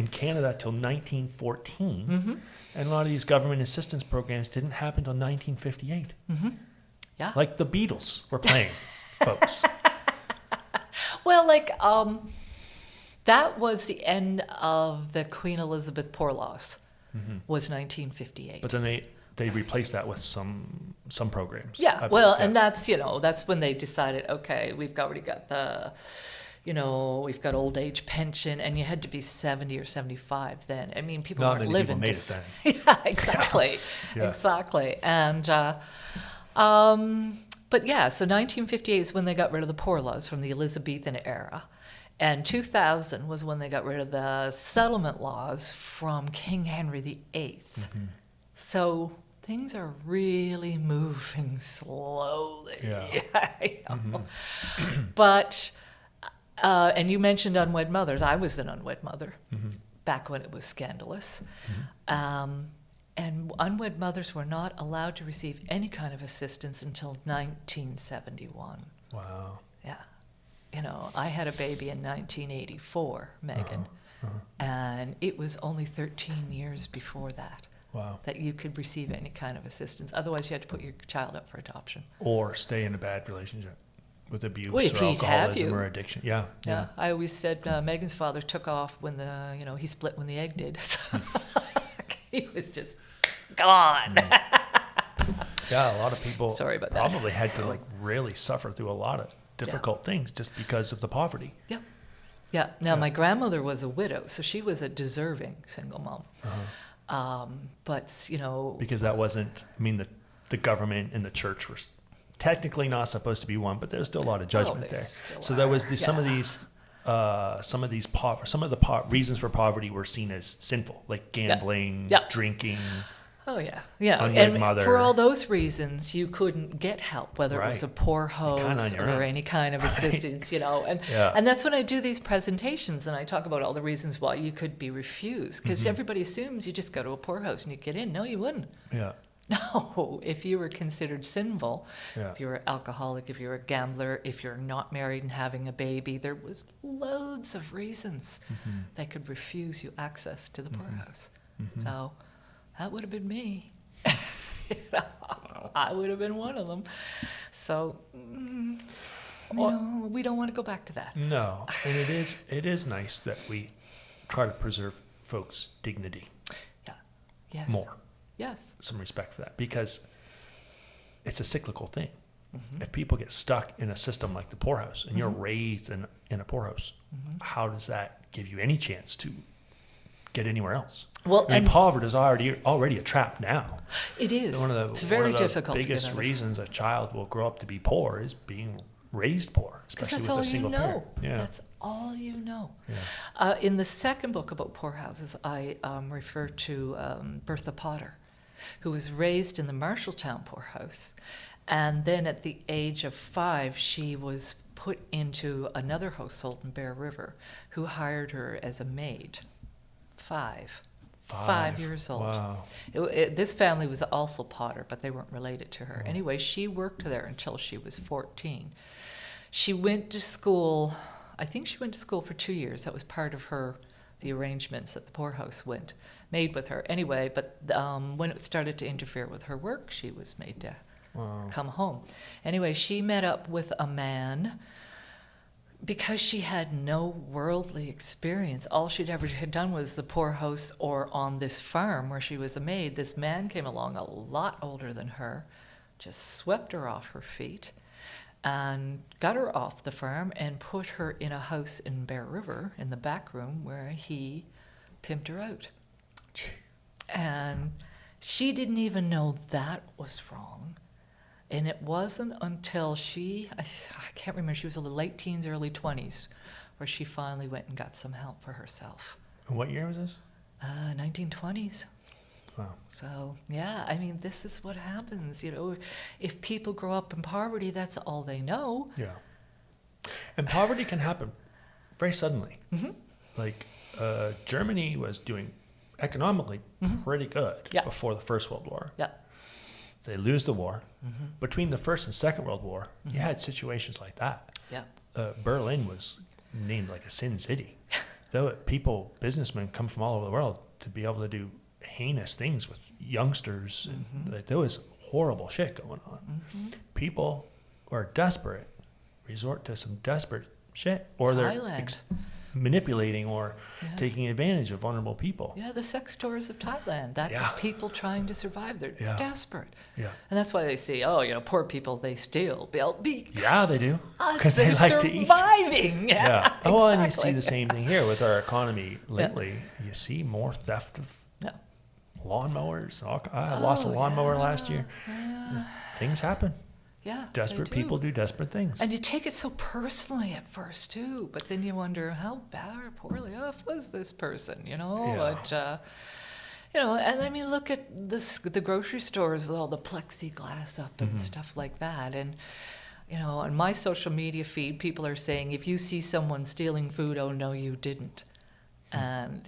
Canada till 1914. And a lot of these government assistance programs didn't happen until 1958. Yeah. Like the Beatles were playing, folks. Well, that was the end of the Queen Elizabeth Poor Laws, was 1958. But then they replaced that with some programs. Yeah, and that's when they decided, okay, we've already got we've got old age pension, and you had to be 70 or 75 then. I mean, people weren't living. People made it then. Yeah, exactly. Yeah. Exactly. And, but yeah, so 1958 is when they got rid of the poor laws from the Elizabethan era. And 2000 was when they got rid of the settlement laws from King Henry VIII. So things are really moving slowly. Yeah. But, and you mentioned unwed mothers. I was an unwed mother back when it was scandalous. And unwed mothers were not allowed to receive any kind of assistance until 1971. Wow. Yeah. I had a baby in 1984, Megan, and it was only 13 years before that. Wow. That you could receive any kind of assistance. Otherwise, you had to put your child up for adoption. Or stay in a bad relationship with abuse Well, if or he'd have alcoholism you. or addiction. Yeah. Yeah. I always said Megan's father took off when he split when the egg did. He was just gone. Yeah, a lot of people Sorry about that. probably had to really suffer through a lot of difficult things just because of the poverty. Yeah. Yeah. Now, my grandmother was a widow, so she was a deserving single mom. But, Because that wasn't, the government and the church were technically not supposed to be one, but there's still a lot of judgment there. So there was some of the reasons for poverty were seen as sinful, like gambling, drinking. Oh, yeah. Yeah. Unwed And mother. for all those reasons, you couldn't get help, whether it was a poor host or any kind of assistance, And that's when I do these presentations and I talk about all the reasons why you could be refused. Because everybody assumes you just go to a poor house and you get in. No, you wouldn't. Yeah. No, if you were considered sinful, if you were alcoholic, if you were a gambler, if you're not married and having a baby, there was loads of reasons that could refuse you access to the poorhouse. So that would have been me. I would have been one of them. So, we don't want to go back to that. No, and it is nice that we try to preserve folks' dignity. Yeah. Yes. More. Yes. Some respect for that, because it's a cyclical thing. If people get stuck in a system like the poorhouse and you're raised in a poorhouse, how does that give you any chance to get anywhere else? Well, poverty is already a trap now. It is. It's very difficult. One of the biggest reasons a child will grow up to be poor is being raised poor, especially with a single parent. Yeah. That's all you know. Yeah. In the second book about poorhouses, I refer to Bertha Potter, who was raised in the Marshalltown poorhouse. And then at the age of 5, she was put into another household in Bear River who hired her as a maid. 5 years old. Wow. This family was also Potter, but they weren't related to her. Anyway, she worked there until she was 14. She went to school, I think she went to school for 2 years. That was part of the arrangements that the poorhouse made with her. Anyway, but when it started to interfere with her work, she was made to come home. Anyway, she met up with a man because she had no worldly experience. All she'd ever had done was the poorhouse or on this farm where she was a maid. This man came along, a lot older than her, just swept her off her feet and got her off the farm and put her in a house in Bear River in the back room where he pimped her out. And she didn't even know that was wrong. And it wasn't until I can't remember, she was in the late teens, early 20s, where she finally went and got some help for herself. And what year was this? 1920s. Wow. So, yeah, I mean, this is what happens. You know, if people grow up in poverty, that's all they know. Yeah. And poverty can happen very suddenly. Mm-hmm. Like, Germany was doing economically pretty good before the First World War. Yeah. They lose the war. Mm-hmm. Between the First and Second World War, you had situations like that. Yeah. Berlin was named like a sin city. Though businessmen come from all over the world to be able to do heinous things with youngsters. Like, there was horrible shit going on. People who are desperate resort to some desperate shit, or they're manipulating or taking advantage of vulnerable people. Yeah, the sex stores of Thailand. That's people trying to survive. They're desperate. Yeah. And that's why they say, poor people, they steal. Yeah, they do. Because they like to eat. Surviving. Yeah. Exactly. Oh, and you see the same thing here with our economy lately. You see more theft of lawnmowers. I lost a lawnmower last year. Yeah. Things happen. Yeah, desperate people do desperate things. And you take it so personally at first, too. But then you wonder, how bad or poorly off was this person, you know? Yeah. But, and I mean, look at the grocery stores with all the plexiglass up and stuff like that. And, on my social media feed, people are saying, if you see someone stealing food, oh, no, you didn't. And,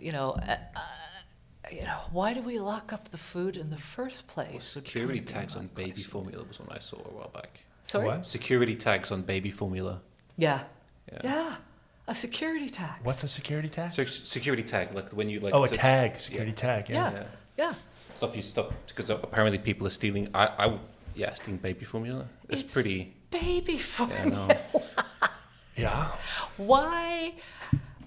why do we lock up the food in the first place? Well, security tags on baby formula was one I saw a while back. Sorry? What? Security tags on baby formula. Yeah. A security tag. What's a security tag? Security tag, like when you like. Oh, a tag, security tag. Yeah. Stop, because apparently people are stealing. Stealing baby formula. It's pretty. Baby formula. Yeah, no. Yeah. Why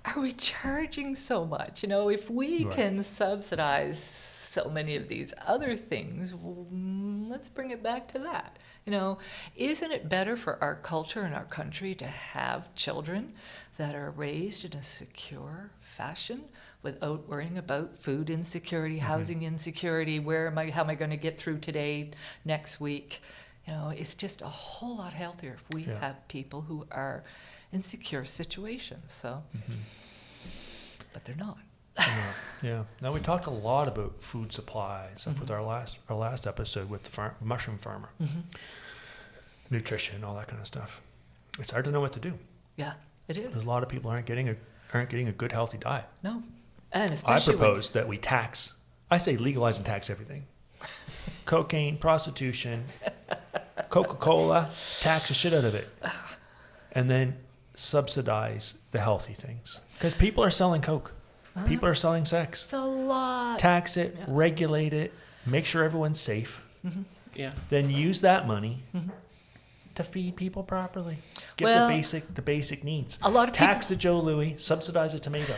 are we charging so much? If we can subsidize so many of these other things, let's bring it back to that. Isn't it better for our culture and our country to have children that are raised in a secure fashion without worrying about food insecurity, housing insecurity, how am I going to get through today, next week? It's just a whole lot healthier if we have people who are in secure situations. So, but they're not. Yeah. Now, we talked a lot about food supply and stuff with our last episode with the mushroom farmer, nutrition, all that kind of stuff. It's hard to know what to do. Yeah, it is. There's a lot of people aren't getting a good, healthy diet. No, and especially I propose that we tax. I say legalize and tax everything: cocaine, prostitution, Coca-Cola. Tax the shit out of it, and then subsidize the healthy things, because people are selling coke. People are selling sex. It's a lot. Tax it, regulate it, make sure everyone's safe. Yeah. Then use that money to feed people properly. Get the basic needs. A lot of tax the Joe Louis, subsidize a tomato.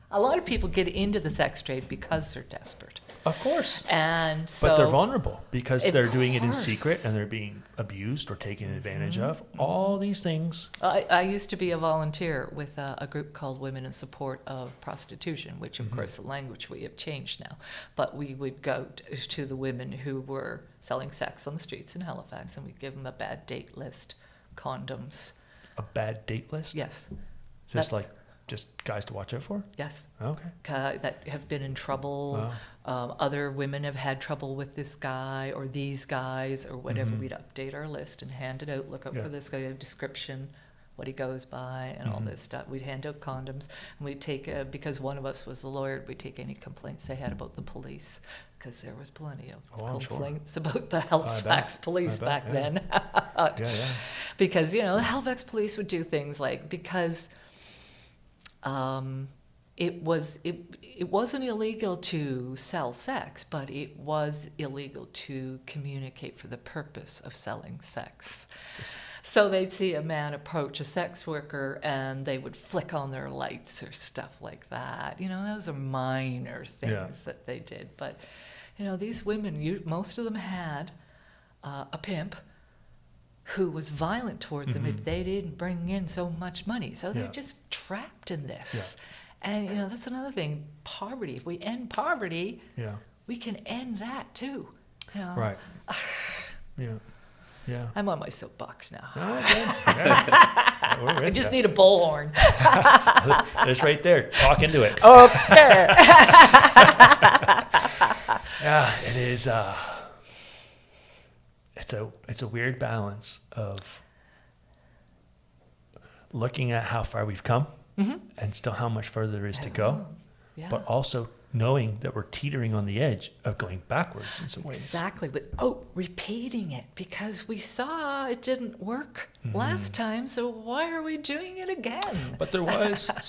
A lot of people get into the sex trade because they're desperate. Of course. And so, but they're vulnerable because they're doing it in secret and they're being abused or taken advantage of. All these things. I used to be a volunteer with a group called Women in Support of Prostitution, which of course the language we have changed now. But we would go to the women who were selling sex on the streets in Halifax, and we'd give them a bad date list, condoms. A bad date list? Yes. Is this just guys to watch out for? Yes. Okay. That have been in trouble. Other women have had trouble with this guy or these guys or whatever. We'd update our list and hand it out. Look out for this guy, a description, what he goes by, and all this stuff. We'd hand out condoms, and we'd take, because one of us was a lawyer, we'd take any complaints they had about the police, because there was plenty of complaints about the Halifax police back then. Because, the Halifax police would do things like, because it wasn't illegal to sell sex, but it was illegal to communicate for the purpose of selling sex. So they'd see a man approach a sex worker and they would flick on their lights or stuff like that. Those are minor things that they did. But, these women, most of them had a pimp who was violent towards them if they didn't bring in so much money. So they're just trapped in this. And, that's another thing, poverty. If we end poverty, we can end that too. You know? Right. Yeah. Yeah. I'm on my soapbox now. Okay. Yeah. I just need a bullhorn. It's right there. Talk into it. Okay. Yeah, it is. It's a weird balance of looking at how far we've come and still how much further there is to go, but also knowing that we're teetering on the edge of going backwards in some ways. Exactly, but repeating it because we saw it didn't work last time, so why are we doing it again? But there was, I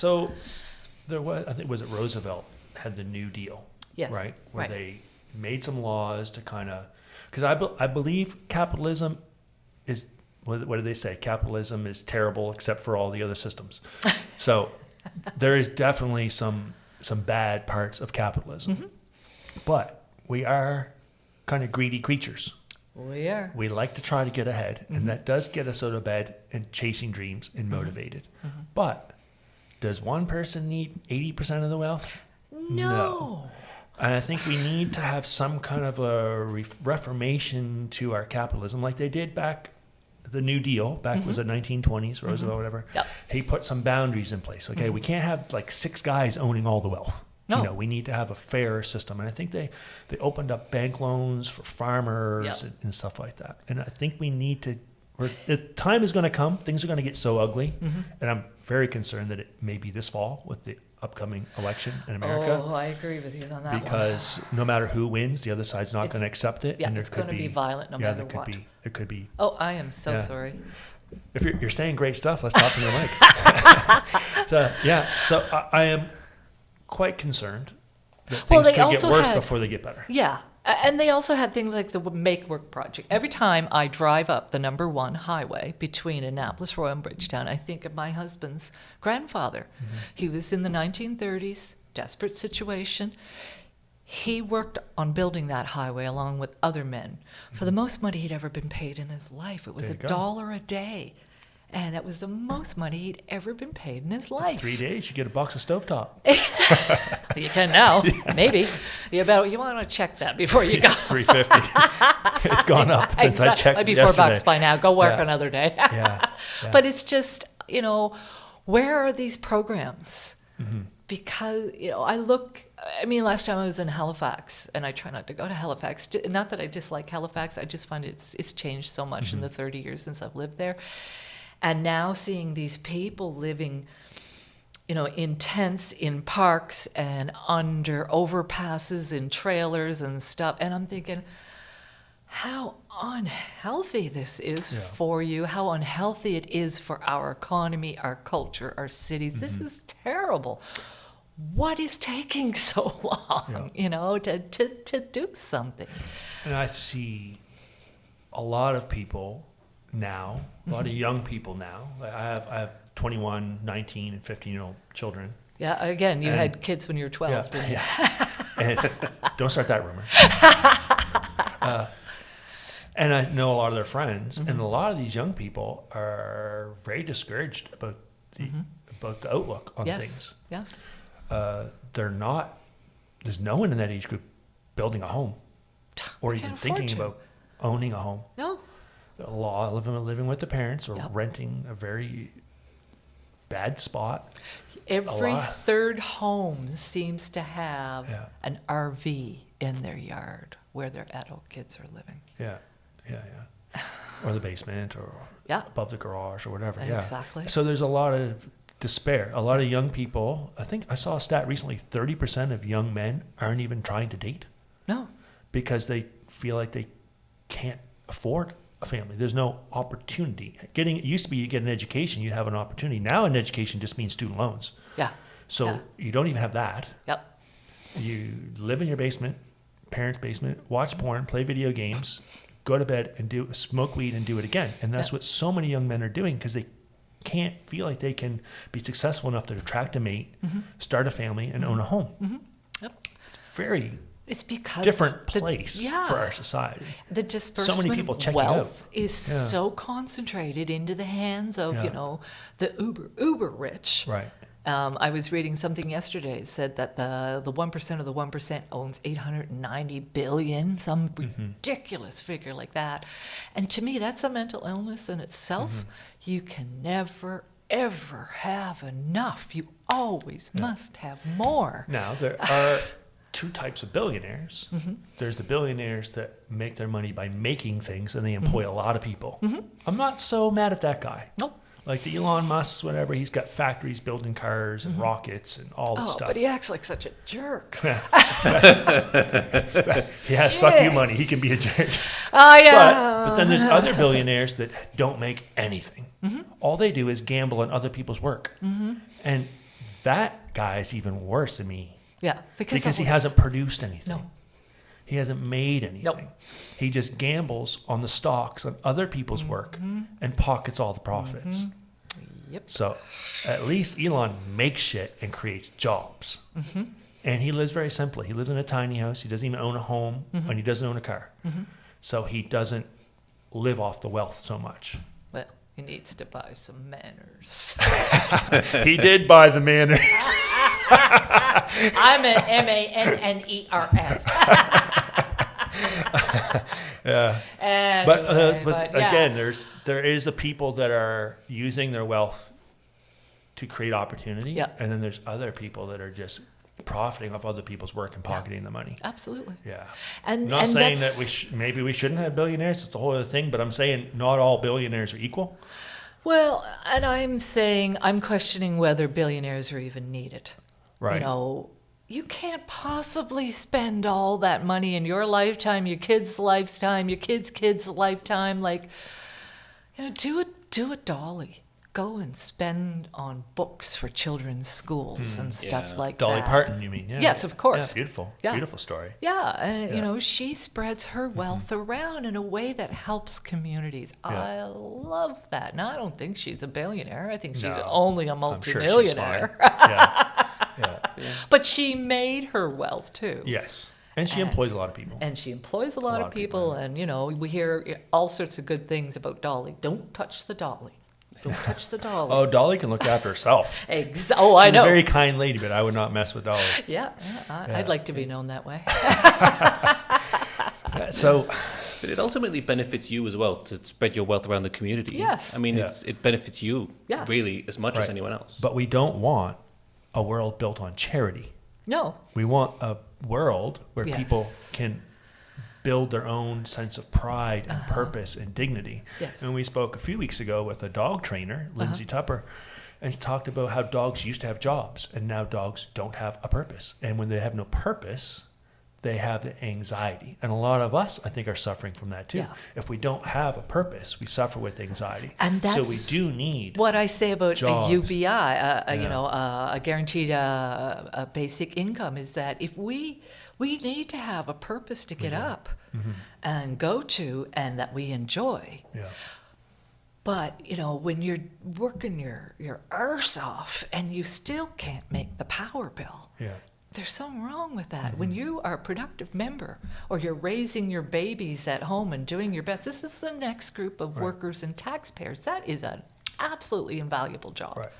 think, was it Roosevelt had the New Deal, yes, right? Where they made some laws to kind of, because I believe capitalism is, what did they say? Capitalism is terrible except for all the other systems. So there is definitely some bad parts of capitalism, but we are kind of greedy creatures. We are. We like to try to get ahead, and that does get us out of bed and chasing dreams and motivated. But does one person need 80% of the wealth? No. And I think we need to have some kind of a reformation to our capitalism, like they did back the New Deal, back was the 1920s, Roosevelt, whatever. Yep. He put some boundaries in place. Okay, we can't have like 6 guys owning all the wealth. No. You know, we need to have a fair system. And I think they opened up bank loans for farmers and stuff like that. And I think we need to, the time is going to come, things are going to get so ugly. And I'm very concerned that it may be this fall with the upcoming election in America. Oh, I agree with you on that because no matter who wins, the other side's not going to accept it. Yeah, and it's going to be violent no matter what. It could be. Oh, I am so sorry. If you're saying great stuff, let's talk to the mic. So I am quite concerned that things could get worse before they get better. Yeah. And they also had things like the Make Work Project. Every time I drive up the number 1 highway between Annapolis, Royal, and Bridgetown, I think of my husband's grandfather. He was in the 1930s, desperate situation. He worked on building that highway along with other men for the most money he'd ever been paid in his life. It was $1 a day. And that was the most money he'd ever been paid in his life. 3 days, you get a box of stovetop. Exactly. You can now, maybe. You want to check that before you go. $3.50. It's gone up since I checked. Might be yesterday. $4 by now. Go work another day. Yeah. But it's just, where are these programs? Because, last time I was in Halifax, and I try not to go to Halifax. Not that I dislike Halifax. I just find it's changed so much in the 30 years since I've lived there. And now seeing these people living, in tents, in parks, and under overpasses, in trailers and stuff. And I'm thinking, how unhealthy this is for you, how unhealthy it is for our economy, our culture, our cities. This is terrible. What is taking so long, to do something? And I see a lot of people now, a lot of young people now. I have 21, 19, and 15-year-old children. Yeah, again, you had kids when you were 12, didn't you? Yeah. And don't start that rumor. And I know a lot of their friends, and a lot of these young people are very discouraged about the outlook on things. Yes. They're not. There's no one in that age group building a home, or even thinking about owning a home. No. A lot of them are living with their parents or renting a very bad spot. Every third home seems to have an RV in their yard where their adult kids are living. Yeah. Or the basement or above the garage or whatever. Exactly. So there's a lot of despair. A lot of young people, I think I saw a stat recently, 30% of young men aren't even trying to date. No. Because they feel like they can't afford a family. There's no opportunity. It used to be you get an education, you have an opportunity. Now an education just means student loans. Yeah. So you don't even have that. Yep. You live in your basement, parents' basement, watch porn, play video games, go to bed and smoke weed and do it again. And that's what so many young men are doing because they can't feel like they can be successful enough to attract a mate, start a family, and own a home. Yep. It's because different place for our society. The disbursement so many people of wealth is so concentrated into the hands of, the uber rich. Right. I was reading something yesterday. It said that the 1% of the 1% owns 890 billion, some ridiculous figure like that. And to me, that's a mental illness in itself. You can never, ever have enough. You always must have more. Now, there are two types of billionaires. There's the billionaires that make their money by making things, and they employ a lot of people. I'm not so mad at that guy. Nope. Like the Elon Musk, whatever, he's got factories building cars and rockets and all this stuff. But he acts like such a jerk. He has fuck you money. He can be a jerk. Oh, yeah. But then there's other billionaires that don't make anything. All they do is gamble on other people's work. And that guy is even worse than me. Yeah. Because he hasn't produced anything. No. He hasn't made anything. Nope. He just gambles on the stocks on other people's work and pockets all the profits. Yep. So at least Elon makes shit and creates jobs. And he lives very simply. He lives in a tiny house. He doesn't even own a home, and he doesn't own a car. So he doesn't live off the wealth so much. Well, he needs to buy some manners. He did buy the manners. I'm an MANNERS. Yeah. Anyway, but again, there is the people that are using their wealth to create opportunity, Yeah. and then there's other people that are just profiting off other people's work and pocketing the money. Absolutely. Yeah. And I'm not and saying that's, that maybe we shouldn't have billionaires. It's a whole other thing, but I'm saying not all billionaires are equal. Well, and I'm questioning whether billionaires are even needed. Right. You know, you can't possibly spend all that money in your lifetime, your kid's lifetime, your kid's lifetime. Like, you know, do a dolly. Go and spend on books for children's schools and stuff like Dolly that. Parton, you mean? Yeah. Yes, of course. Yeah, beautiful. Yeah. Beautiful story. Yeah, you know, she spreads her wealth around in a way that helps communities. Yeah. I love that. Now, I don't think she's a billionaire. I think she's No, only a I'm sure she's multimillionaire. fine. Yeah. But she made her wealth too. Yes. And she employs a lot of people. And she employs a lot of people. And, you know, we hear all sorts of good things about Dolly. Don't touch the dolly. Don't touch the dolly. Oh, Dolly can look after herself. I She's know. a very kind lady, but I would not mess with Dolly. Yeah. I'd like to be known that way. But it ultimately benefits you as well to spread your wealth around the community. Yes. I mean, it benefits you really as much as Right. anyone else. But we don't want a world built on charity. No. We want a world where people Yes. can build their own sense of pride and purpose and dignity. Yes. And we spoke a few weeks ago with a dog trainer, Lindsay Tupper, and talked about how dogs used to have jobs and now dogs don't have a purpose. And when they have no purpose, they have the anxiety. And a lot of us, I think, are suffering from that too. Yeah. If we don't have a purpose, we suffer with anxiety. And so that's we do need what I say about jobs. a UBI, you know, a guaranteed a basic income is that if we need to have a purpose to get up and go to and that we enjoy. Yeah. But, you know, when you're working your arse off and you still can't make the power bill, Yeah. there's something wrong with that. When you are a productive member or you're raising your babies at home and doing your best, this is the next group of workers and taxpayers. That is an absolutely invaluable job. Right.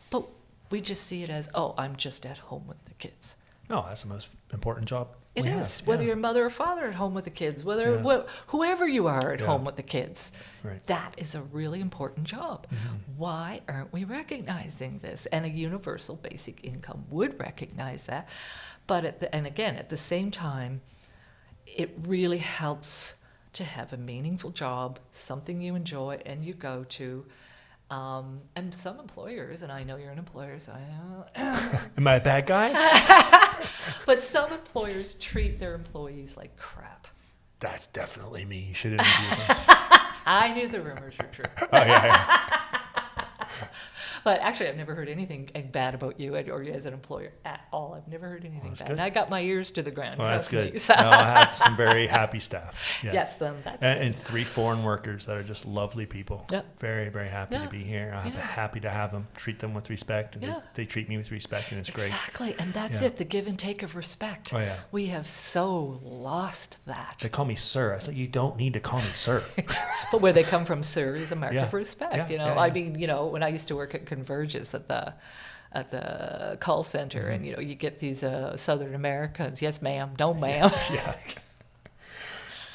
But we just see it as, oh, I'm just at home with the kids. No, that's the most important job. It we is. have. Whether Yeah. you're mother or father at home with the kids, whether whoever you are at Yeah. home with the kids, Right. that is a really important job. Why aren't we recognizing this? And a universal basic income would recognize that. But at the same time, it really helps to have a meaningful job, something you enjoy and you go to. And some employers, and I know you're an employer, so Am I a bad guy? but some employers treat their employees like crap. That's definitely me. You should interview them. I knew the rumors were true. Oh, yeah. But actually, I've never heard anything bad about you or you as an employer at all. I've never heard anything bad. good. And I got my ears to the ground. Well, that's trust good. me. So- No, I have some very happy staff. Yeah. Yes, that's And 3 foreign workers that are just lovely people. Yep. Very, very happy Yeah. to be here. I'm Yeah. happy to have them. Treat them with respect. And Yeah. they treat me with respect, and it's great. Exactly, and that's Yeah. it, the give and take of respect. Oh, yeah. We have so lost that. They call me sir. I said, you don't need to call me sir. But where they come from, sir, is a mark Yeah. of respect. Yeah, You know, yeah, I yeah. mean, you know, when I used to work at converges at the call center, and you get these Southern Americans. Yes, ma'am. No, ma'am. Yeah.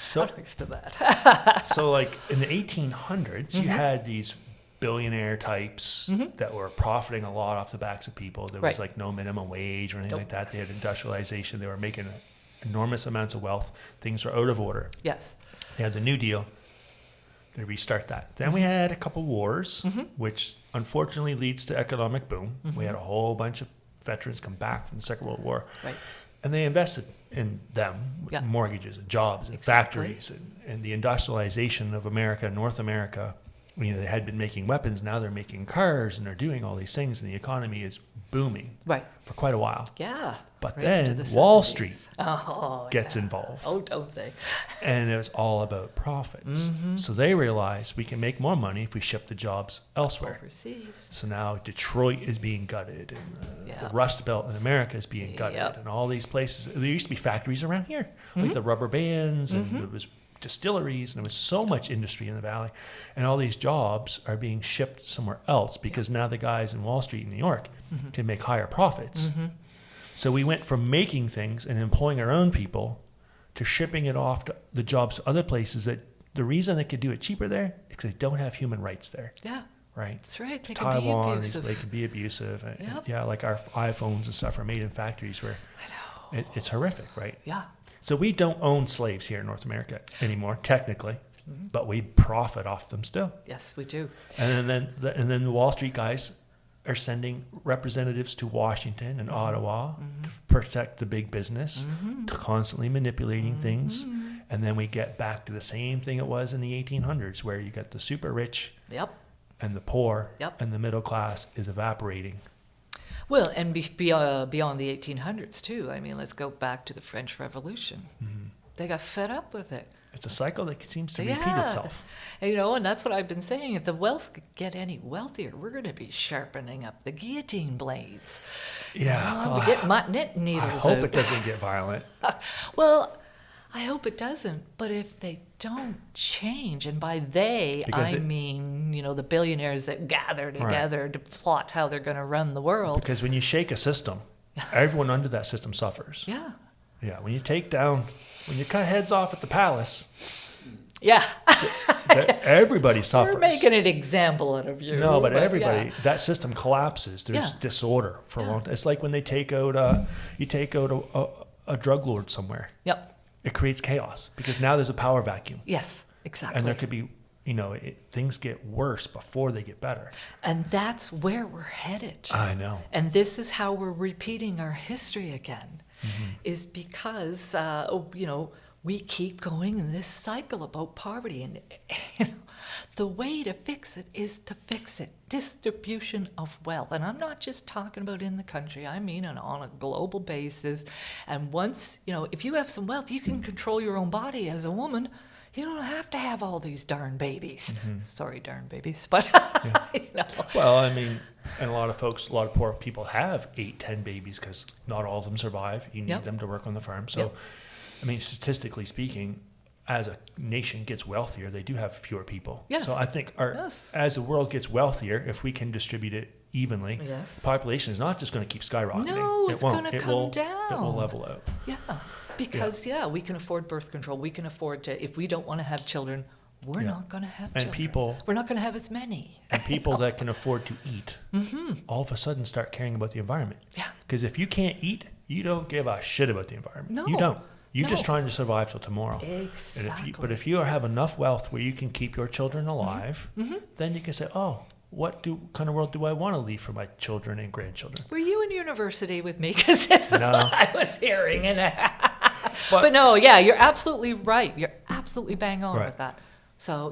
So I'm used to that. So like in the 1800s, you had these billionaire types that were profiting a lot off the backs of people. There was like no minimum wage or anything like that. They had industrialization. They were making enormous amounts of wealth. Things were out of order. Yes. They had the New Deal. They restart that. Then we had a couple wars, which unfortunately leads to economic boom. We had a whole bunch of veterans come back from the Second World War. Right. And they invested in them, mortgages and jobs and factories and the industrialization of America, North America. They had been making weapons. Now they're making cars and they're doing all these things, and the economy is booming for quite a while. Yeah. But then Wall Street gets involved. Oh, don't they? And it was all about profits. So they realized we can make more money if we ship the jobs elsewhere. Overseas. So now Detroit is being gutted, and the Rust Belt in America is being gutted, and all these places. There used to be factories around here, like the rubber bands, and there was distilleries, and there was so much industry in the valley, and all these jobs are being shipped somewhere else because now the guys in Wall Street in New York can make higher profits. So we went from making things and employing our own people to shipping it off to the jobs to other places that the reason they could do it cheaper there is because they don't have human rights there. Yeah. Right. That's right. They Taiwan, can be abusive. they can be abusive. Yeah, like our iPhones and stuff are made in factories where it's horrific, right? Yeah. So we don't own slaves here in North America anymore, technically, but we profit off them still. Yes, we do. And then the Wall Street guys are sending representatives to Washington and Ottawa to protect the big business, to constantly manipulating things. And then we get back to the same thing it was in the 1800s, where you got the super rich and the poor, and the middle class is evaporating. Well, and beyond the 1800s, too. I mean, let's go back to the French Revolution. They got fed up with it. It's a cycle that seems to repeat itself. And that's what I've been saying. If the wealth could get any wealthier, we're going to be sharpening up the guillotine blades. Yeah. We get knit needles I hope out. it doesn't get violent. Well, I hope it doesn't. But if they don't change, and by they, I mean, the billionaires that gather together to plot how they're going to run the world. Because when you shake a system, everyone under that system suffers. Yeah. Yeah. When you cut heads off at the palace. Yeah. Everybody suffers. We're making an example out of you. No, but everybody, that system collapses. There's disorder for a long time. It's like when they take out a drug lord somewhere. Yep. It creates chaos because now there's a power vacuum. Yes, exactly. And there could be, things get worse before they get better. And that's where we're headed. I know. And this is how we're repeating our history again, is because, we keep going in this cycle about poverty. And the way to fix it is to fix it. Distribution of wealth. And I'm not just talking about in the country. I mean on a global basis. And once, if you have some wealth, you can control your own body as a woman. You don't have to have all these darn babies. Sorry, darn babies. But, Well, I mean, and a lot of poor people have 8-10 babies because not all of them survive. You need them to work on the farm. So, I mean, statistically speaking, as a nation gets wealthier, they do have fewer people. Yes. So I think as the world gets wealthier, if we can distribute it evenly, the population is not just going to keep skyrocketing. No, it's going to come down. It will level out. Yeah, because we can afford birth control. We can afford to, if we don't want to have children, we're not going to have children. We're not going to have as many. And people that can afford to eat all of a sudden start caring about the environment. Yeah. Because if you can't eat, you don't give a shit about the environment. No. You don't. You're just trying to survive till tomorrow. Exactly. But if you have enough wealth where you can keep your children alive, then you can say, what kind of world do I want to leave for my children and grandchildren? Were you in university with me? Because this is what I was hearing. But no, you're absolutely right. You're absolutely bang on with that. So,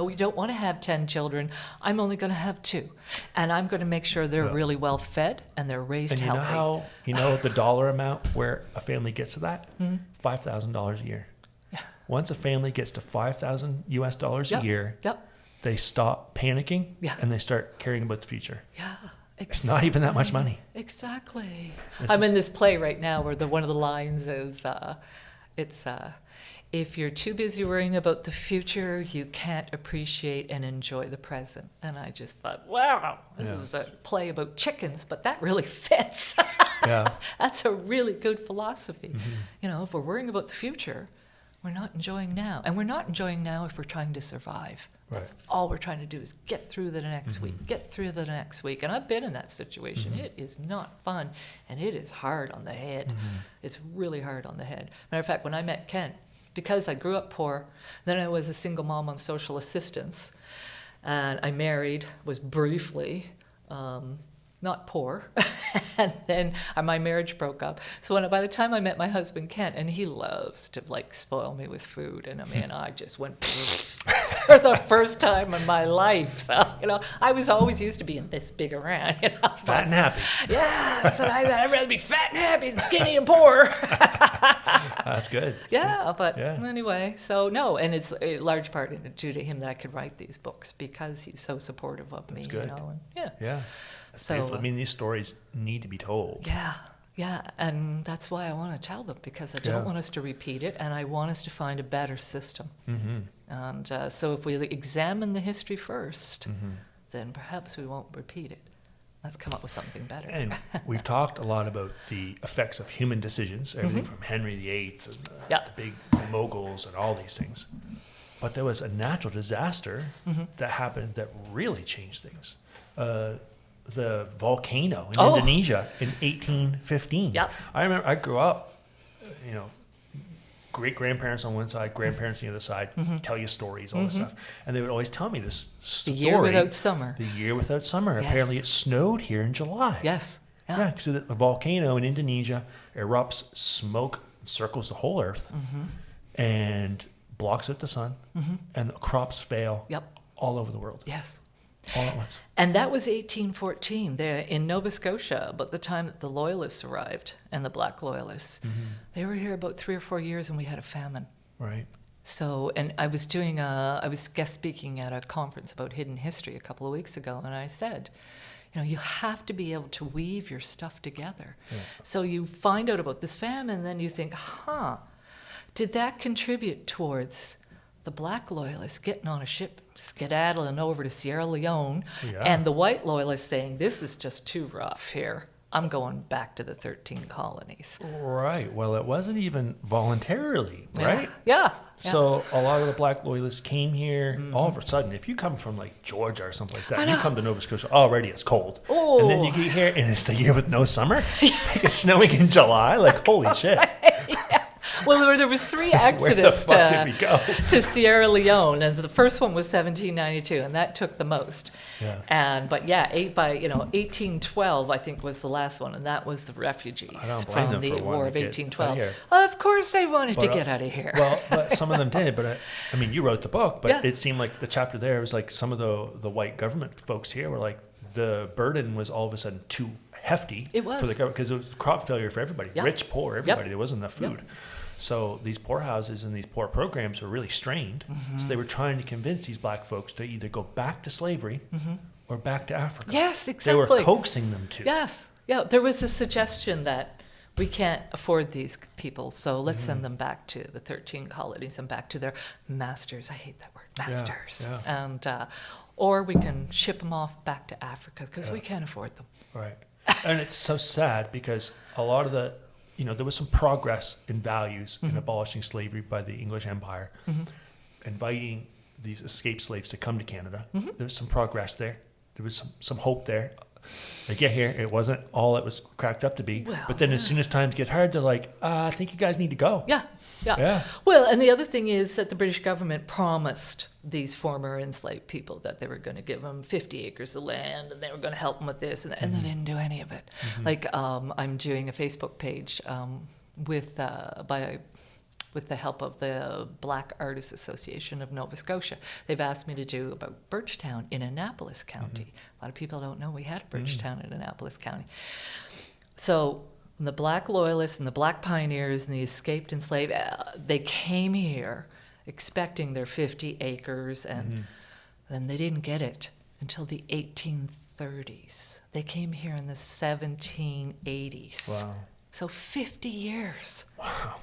we don't want to have 10 children. I'm only going to have 2. And I'm going to make sure they're really well fed and they're raised healthy. And you know the dollar amount where a family gets to that? $5,000 a year. Yeah. Once a family gets to $5,000 US a year, they stop panicking and they start caring about the future. Yeah. Exactly. It's not even that much money. Exactly. I'm in this play right now where one of the lines is, if you're too busy worrying about the future, you can't appreciate and enjoy the present. And I just thought, wow, this is a play about chickens, but that really fits. Yeah. That's a really good philosophy. You know, if we're worrying about the future, we're not enjoying now. And we're not enjoying now if we're trying to survive. That's all we're trying to do is get through the next week, get through the next week. And I've been in that situation. It is not fun, and it is hard on the head. It's really hard on the head. Matter of fact, when I met Kent, because I grew up poor, then I was a single mom on social assistance, and I married, was briefly not poor, and then my marriage broke up. So by the time I met my husband Kent, and he loves to like spoil me with food, and I mean I just went for the first time in my life. So you know, I was always used to being this big around, you know, Fat and happy. Yeah, so I'd rather be fat and happy than skinny and poor. That's good. Anyway, so no, and it's a large part due to him that I could write these books because he's so supportive of me. Good. You know, and Yeah. That's beautiful. I mean, these stories need to be told. Yeah, and that's why I want to tell them, because I don't want us to repeat it, and I want us to find a better system. And so if we examine the history first, then perhaps we won't repeat it. Let's come up with something better. And we've talked a lot about the effects of human decisions, everything from Henry VIII and the big moguls and all these things. But there was a natural disaster that happened that really changed things. The volcano in Indonesia in 1815. I remember I grew up, you know, great-grandparents on one side, grandparents on the other side, tell you stories, all this stuff. And they would always tell me this story. The year without summer. The year without summer. Apparently it snowed here in July. Yeah, because the volcano in Indonesia erupts, smoke circles the whole earth and blocks out the sun, and the crops fail all over the world. All at once. And that was 1814 there in Nova Scotia, about the time that the Loyalists arrived, and the Black Loyalists. They were here about 3 or 4 years, and we had a famine. Right. So, and I was guest speaking at a conference about hidden history a couple of weeks ago, and I said, you know, you have to be able to weave your stuff together. So you find out about this famine, and then you think, did that contribute towards the Black Loyalists getting on a ship, skedaddling over to Sierra Leone, and the White Loyalists saying, this is just too rough here. I'm going back to the 13 colonies. Right. Well, it wasn't even voluntarily, right? Yeah. So a lot of the Black Loyalists came here. All of a sudden, if you come from like Georgia or something like that, you come to Nova Scotia, already it's cold. And then you get here and it's the year with no summer. It's snowing in July. Like, holy shit. Well, there was 3 exodus did we go? to Sierra Leone, and the first one was 1792, and that took the most. But 1812, I think, was the last one, and that was the refugees from the War of 1812. Of course, they wanted to get out of here. Well, but some of them did. But I mean, you wrote the book, but it seemed like the chapter there was like some of the white government folks here were like the burden was all of a sudden too hefty for the government because it was crop failure for everybody, rich, poor, everybody. There wasn't enough food. So these poorhouses and these poor programs were really strained. So they were trying to convince these black folks to either go back to slavery or back to Africa. Yes, exactly. They were coaxing them to. Yes. Yeah, there was a suggestion that we can't afford these people, so let's send them back to the 13 colonies and back to their masters. I hate that word, masters. And or we can ship them off back to Africa because we can't afford them. Right. And it's so sad because a lot of the there was some progress in values in abolishing slavery by the English Empire, inviting these escaped slaves to come to Canada. There was some progress there. There was some hope there. They get here, it wasn't all it was cracked up to be. Well, but then as soon as times get hard, they're like, I think you guys need to go. Yeah. Well, and the other thing is that the British government promised these former enslaved people that they were going to give them 50 acres of land and they were going to help them with this, and they didn't do any of it. Like I'm doing a Facebook page with the help of the Black Artists Association of Nova Scotia. They've asked me to do about Birchtown in Annapolis County. A lot of people don't know we had Birchtown in Annapolis County. So the Black Loyalists and the Black Pioneers and the escaped enslaved, they came here expecting their 50 acres, and then they didn't get it until the 1830s. They came here in the 1780s. Wow. So 50 years. Wow.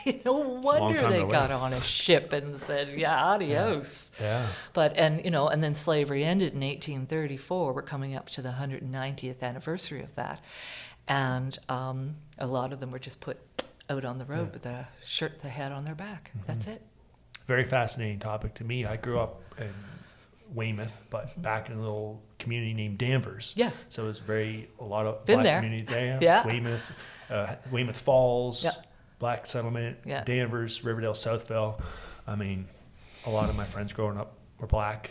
Yeah. No wonder time they to got wait. on a ship and said, yeah, adios. Yeah. But, and then slavery ended in 1834. We're coming up to the 190th anniversary of that. And a lot of them were just put out on the road with the shirt they had on their back. That's it. Very fascinating topic to me. I grew up in Weymouth, but back in a little community named Danvers. Yeah. So it's a lot of Been black there. communities there. Yeah. Weymouth Falls, Yeah. black settlement, Yeah. Danvers, Riverdale, Southville. I mean, a lot of my friends growing up were black.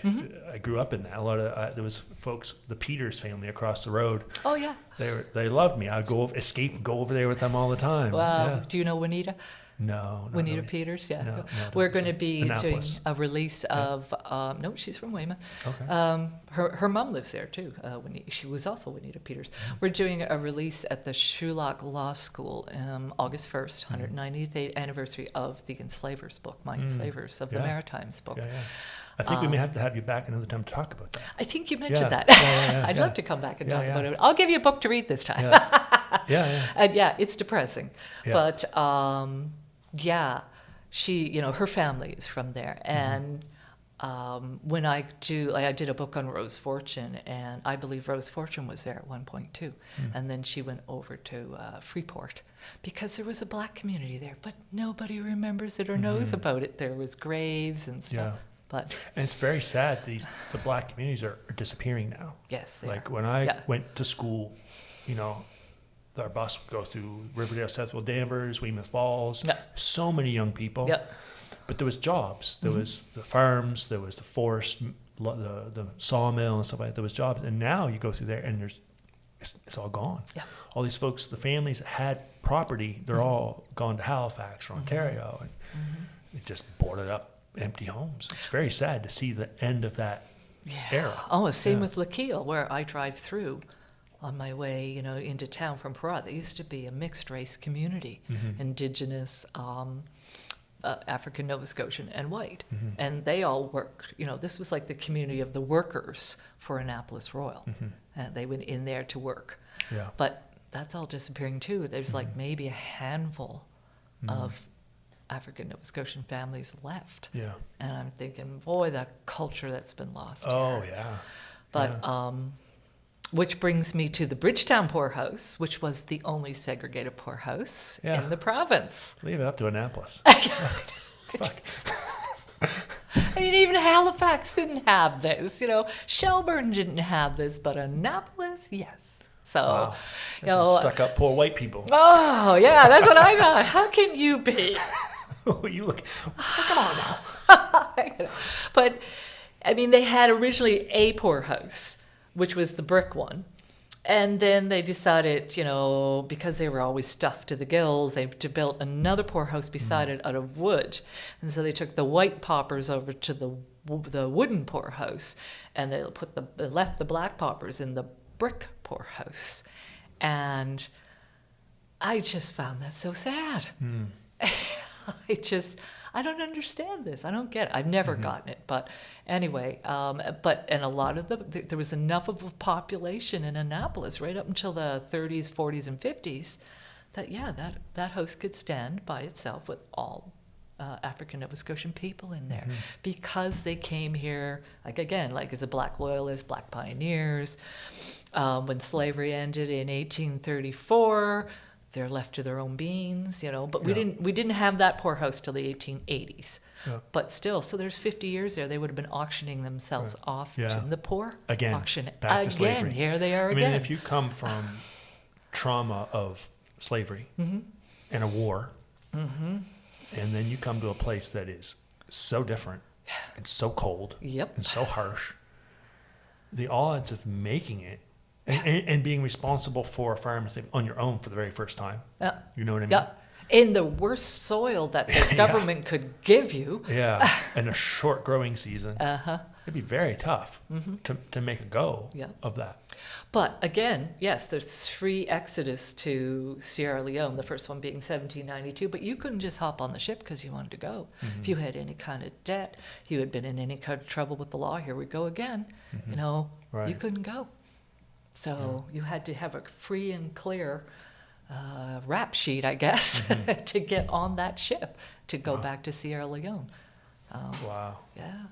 I grew up in that. A lot of there was folks, the Peters family across the road. Oh, yeah. They loved me. I'd escape and go over there with them all the time. Wow. Do you know Juanita? No, not Juanita really. Peters, yeah. No, We're don't going to think so. be doing Annapolis. a release of, no, she's from Weymouth. Okay. Her mom lives there too. She was also Juanita Peters. We're doing a release at the Shulock Law School August 1st, 190th anniversary of the Enslavers book, My Enslavers of the Yeah. Maritimes book. Yeah. I think we may have to have you back another time to talk about that. I think you mentioned Yeah. that. Yeah, I'd yeah. love to come back and Yeah, talk yeah. about it. I'll give you a book to read this time. Yeah. And yeah, it's depressing. Yeah. But yeah, she, her family is from there. And when I did a book on Rose Fortune, and I believe Rose Fortune was there at one point too. And then she went over to Freeport because there was a black community there, but nobody remembers it or knows about it. There was graves and stuff. Yeah. But And it's very sad. The black communities are disappearing now. yes, they Like are. when I Yeah. went to school, our bus would go through Riverdale, Southville, Danvers, Weymouth Falls. Yeah. So many young people. Yep. But there was jobs. There was the farms. There was the forest, the sawmill and stuff like that. There was jobs. And now you go through there and it's all gone. Yeah. All these folks, the families that had property, they're all gone to Halifax or Ontario. And it just boarded up empty homes. It's very sad to see the end of that era. Oh, same Yeah. with Lakeele, where I drive through on my way, into town from Parath. There used to be a mixed race community, Indigenous, African, Nova Scotian, and white. And they all worked, this was like the community of the workers for Annapolis Royal. And they went in there to work. Yeah. But that's all disappearing too. There's like maybe a handful of African Nova Scotian families left. Yeah. And I'm thinking, boy, the culture that's been lost Oh, here. yeah. But which brings me to the Bridgetown poorhouse, which was the only segregated poorhouse Yeah. in the province. Leave it up to Annapolis. Fuck. I mean, even Halifax didn't have this, Shelburne didn't have this, but Annapolis, yes. So, Wow. you That's some know, stuck up poor white people. oh yeah, that's what I thought. How can you be? You look. Come on now. But I mean, they had originally a poorhouse, which was the brick one. And then they decided, because they were always stuffed to the gills, they built another poorhouse beside it out of wood. And so they took the white paupers over to the wooden poorhouse, and they left the black paupers in the brick poorhouse. And I just found that so sad. I don't understand this. I don't get it. I've never gotten it. But anyway, and a lot of there was enough of a population in Annapolis right up until the 30s, 40s, and 50s that house could stand by itself with all African Nova Scotian people in there because they came here, like as a black loyalist, black pioneers. When slavery ended in 1834, they're left to their own beings, But we didn't have that poorhouse till the 1880s. Yeah. But still, so there's 50 years there. They would have been auctioning themselves off Yeah. to the poor. Again, Auction back to slavery. again. Here they are I mean, again. if you come from trauma of slavery and a war, and then you come to a place that is so different and so cold Yep. and so harsh, the odds of making it and being responsible for a farm on your own for the very first time, Yeah. you know what I mean? Yeah. In the worst soil that the government could give you. Yeah, and a short growing season. Uh-huh. It'd be very tough to make a go Yeah. of that. But again, yes, there's 3 exodus to Sierra Leone, the first one being 1792, but you couldn't just hop on the ship because you wanted to go. If you had any kind of debt, you had been in any kind of trouble with the law, here we go again, you Right. couldn't go. So you had to have a free and clear rap sheet, I guess, to get on that ship to go back to Sierra Leone. Wow. Yeah.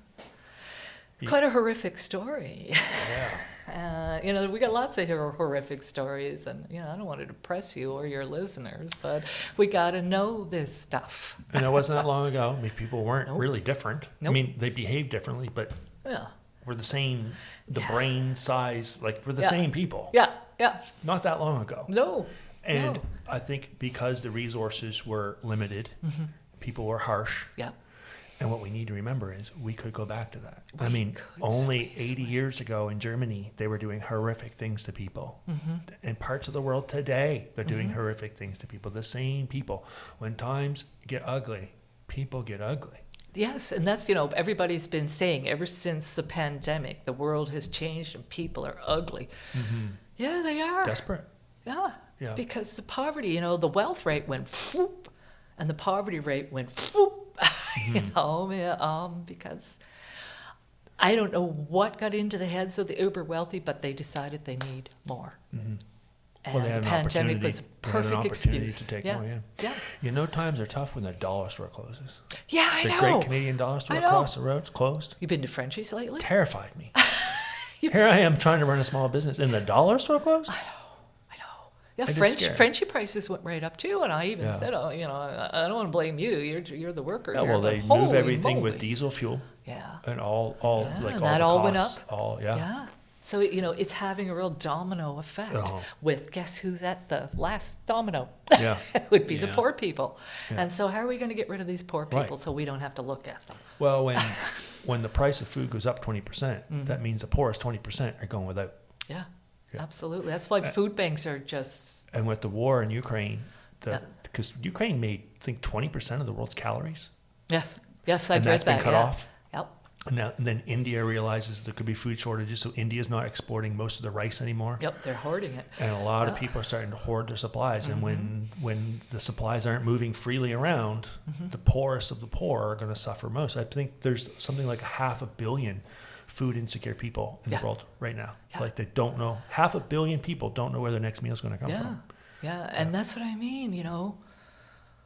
Quite a horrific story. Yeah. We got lots of horrific stories, and I don't want to depress you or your listeners, but we got to know this stuff. And it wasn't that long ago. I mean, people weren't really different. Nope. I mean, they behaved differently, but we're the same. The brain size, like we're the same people. Yeah. It's not that long ago. No. And I think because the resources were limited, people were harsh. Yeah. And what we need to remember is we could go back to that. I mean, only 80 years ago in Germany, they were doing horrific things to people. In parts of the world today, they're doing horrific things to people. The same people. When times get ugly, people get ugly. Yes, and that's, everybody's been saying ever since the pandemic, the world has changed and people are ugly. Yeah, they are. Desperate. Yeah. Because the poverty, the wealth rate went whoop, and the poverty rate went whoop. Because I don't know what got into the heads of the uber wealthy, but they decided they need more. And the pandemic was a perfect excuse to take more. Times are tough when the dollar store closes. Yeah, I know. The great Canadian dollar store across the road's closed. You've been to Frenchie's lately? Terrified me. Here I am trying to run a small business, and the dollar store closed? I know. Yeah, Frenchie prices went right up too, and I even said, I don't want to blame you. You're the worker. Yeah, here. well, they move everything with diesel fuel. Yeah. And all and all that the all costs. went up. Yeah. So it's having a real domino effect. With guess who's at the last domino? Yeah. It would be the poor people. Yeah. And so how are we going to get rid of these poor people so we don't have to look at them? Well, when the price of food goes up 20%, that means the poorest 20% are going without. Yeah. Absolutely. That's why food banks are just... And with the war in Ukraine, because Ukraine made, I think, 20% of the world's calories. Yes, I've read that. And that's been cut off. Yep. And then India realizes there could be food shortages, so India's not exporting most of the rice anymore. Yep, they're hoarding it. And a lot of people are starting to hoard their supplies. And when the supplies aren't moving freely around, the poorest of the poor are going to suffer most. I think there's something like 500 million food insecure people in the world right now. Like they don't know, 500 million people don't know where their next meal is going to come from. Yeah, and that's what I mean,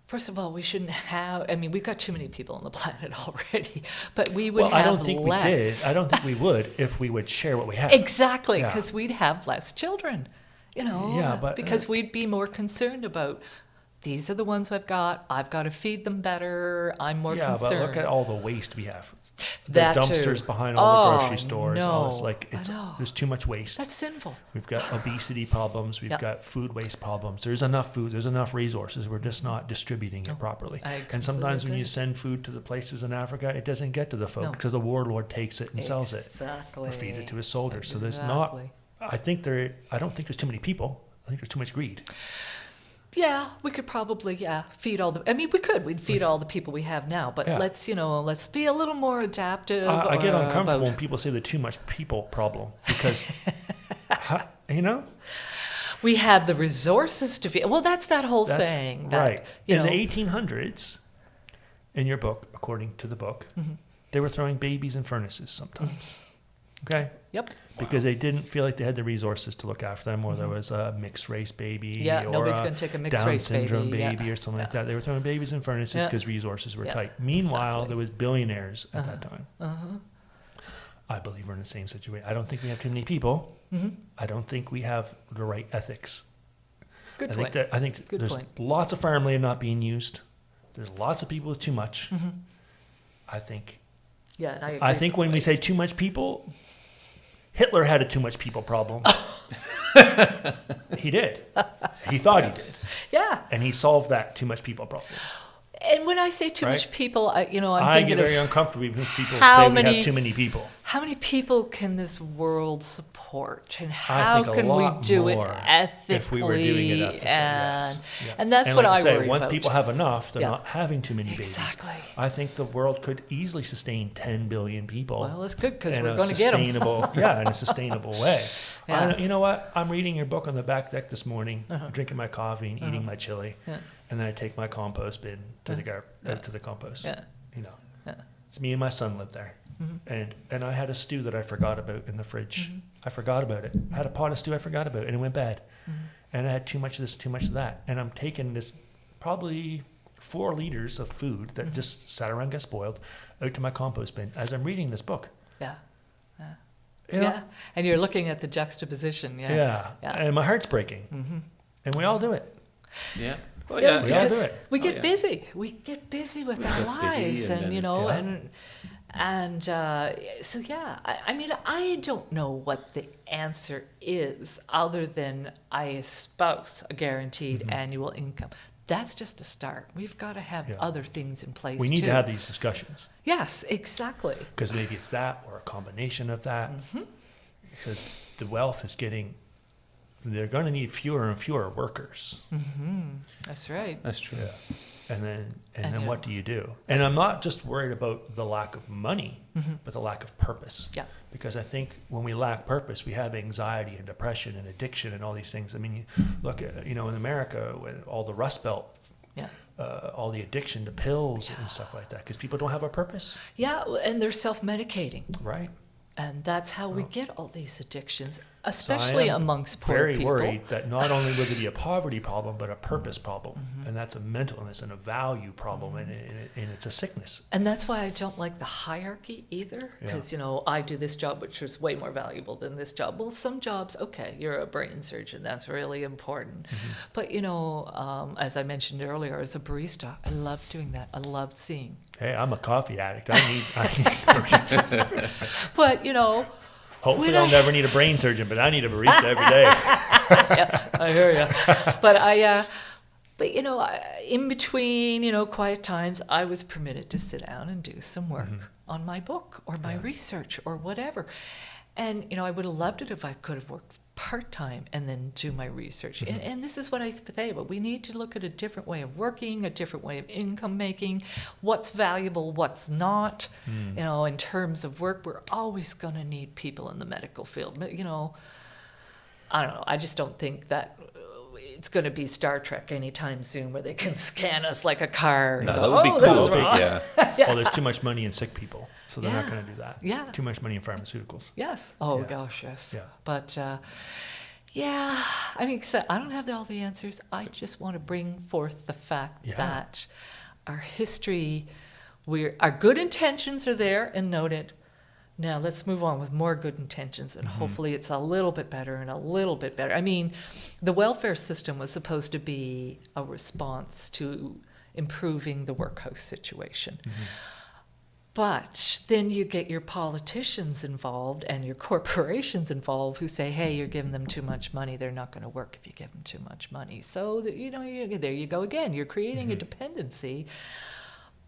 First of all, we shouldn't have, we've got too many people on the planet already, but we would have less. I don't think we did. I don't think we would if we would share what we have. Exactly, because we'd have less children, because we'd be more concerned about, these are the ones I've got to feed them better, I'm more concerned. Yeah, but look at all the waste we have. The dumpsters behind all the grocery stores. There's too much waste. That's sinful. We've got obesity problems. We've got food waste problems. There's enough food. There's enough resources. We're just not distributing it properly. And sometimes when you send food to the places in Africa, it doesn't get to the folk because the warlord takes it and sells it or feeds it to his soldiers. So there's not. I don't think there's too many people. I think there's too much greed. Yeah, we could probably, feed all the... we'd feed all the people we have now, but let's be a little more adaptive. I get uncomfortable when people say the too much people problem, because, we have the resources to feed... Well, that's that whole saying. That, in the 1800s, in your book, according to the book, they were throwing babies in furnaces sometimes. Okay? Yep. Because they didn't feel like they had the resources to look after them, or there was a mixed race baby, or nobody's going to take a mixed Down race syndrome baby, or something like that. They were throwing babies in furnaces because resources were tight. Meanwhile, there was billionaires at that time. I believe we're in the same situation. I don't think we have too many people. I don't think we have the right ethics. Good point. I think there's lots of farmland not being used. There's lots of people with too much. I think. Yeah, and I think when we say too much people, Hitler had a too much people problem. He did. He thought he did. Yeah. And he solved that too much people problem. And when I say too much people, I'm thinking I get very uncomfortable when people say we have too many people. How many people can this world support, and how can we do it ethically? If we were doing it ethically, and that's what I worry about. Once people have enough, they're not having too many babies. Exactly. I think the world could easily sustain 10 billion people. Well, that's good because we're going to get them. In a sustainable way. You know what? I'm reading your book on the back deck this morning, drinking my coffee and eating my chili. And then I take my compost bin to the compost. It's me and my son live there. And I had a stew that I forgot about in the fridge. I forgot about it. I had a pot of stew I forgot about, and it went bad. and I had too much of this, too much of that. And I'm taking this probably 4 liters of food that just sat around, got spoiled, out to my compost bin as I'm reading this book. Yeah. You know? Yeah. And you're looking at the juxtaposition. Yeah. And my heart's breaking. And we all do it. Yeah. Well, Yeah, we all because do it. we get busy. We get busy with our lives, and then- you know, Yeah. and so yeah. I mean, I don't know what the answer is, other than I espouse a guaranteed annual income. That's just a start. We've got to have Yeah. other things in place. We need too. to have these discussions. Yes, exactly. Because maybe it's that or a combination of that. Because the wealth is getting, they're going to need fewer and fewer workers. That's right. That's true. And then And you what know- do you do? And I'm not just worried about the lack of money, but the lack of purpose. Yeah. Because I think when we lack purpose, we have anxiety and depression and addiction and all these things. I mean, you look at, in America, with all the Rust Belt, Yeah. all the addiction to pills and stuff like that, because people don't have a purpose, Yeah, and they're self-medicating. right? And that's how we get all these addictions, So I especially am amongst poor very people. worried that not only will there be a poverty problem, but a purpose problem. And that's a mentalness and a value problem, and it's a sickness. And that's why I don't like the hierarchy either, Yeah. because, I do this job, which is way more valuable than this job. Well, some jobs, okay, you're a brain surgeon, that's really important. But, as I mentioned earlier, as a barista, I love doing that. I love seeing. Hey, I'm a coffee addict. I need But, hopefully When I'll I- never need a brain surgeon, but I need a barista every day. I hear you. But in between, quiet times, I was permitted to sit down and do some work on my book or my research or whatever. And, I would have loved it if I could have worked part-time and then do my research. And this is what I say, but we need to look at a different way of working, a different way of income making, what's valuable, what's not. In terms of work, we're always going to need people in the medical field. But, I don't know. I just don't think that it's going to be Star Trek anytime soon where they can scan us like a car. And No, go, that would be "Oh, this cool. is wrong." Yeah. Well, there's too much money in sick people, so they're not Yeah. going to do that. Yeah. Too much money in pharmaceuticals. Yes. Oh, Yeah. gosh, yes. Yeah. But, I mean, so I don't have all the answers. I just want to bring forth the fact Yeah. that our history, our good intentions are there and noted. Now let's move on with more good intentions, and hopefully it's a little bit better and a little bit better. I mean, the welfare system was supposed to be a response to improving the workhouse situation. But then you get your politicians involved and your corporations involved who say, hey, you're giving them too much money. They're not going to work if you give them too much money. So, there you go again. You're creating a dependency.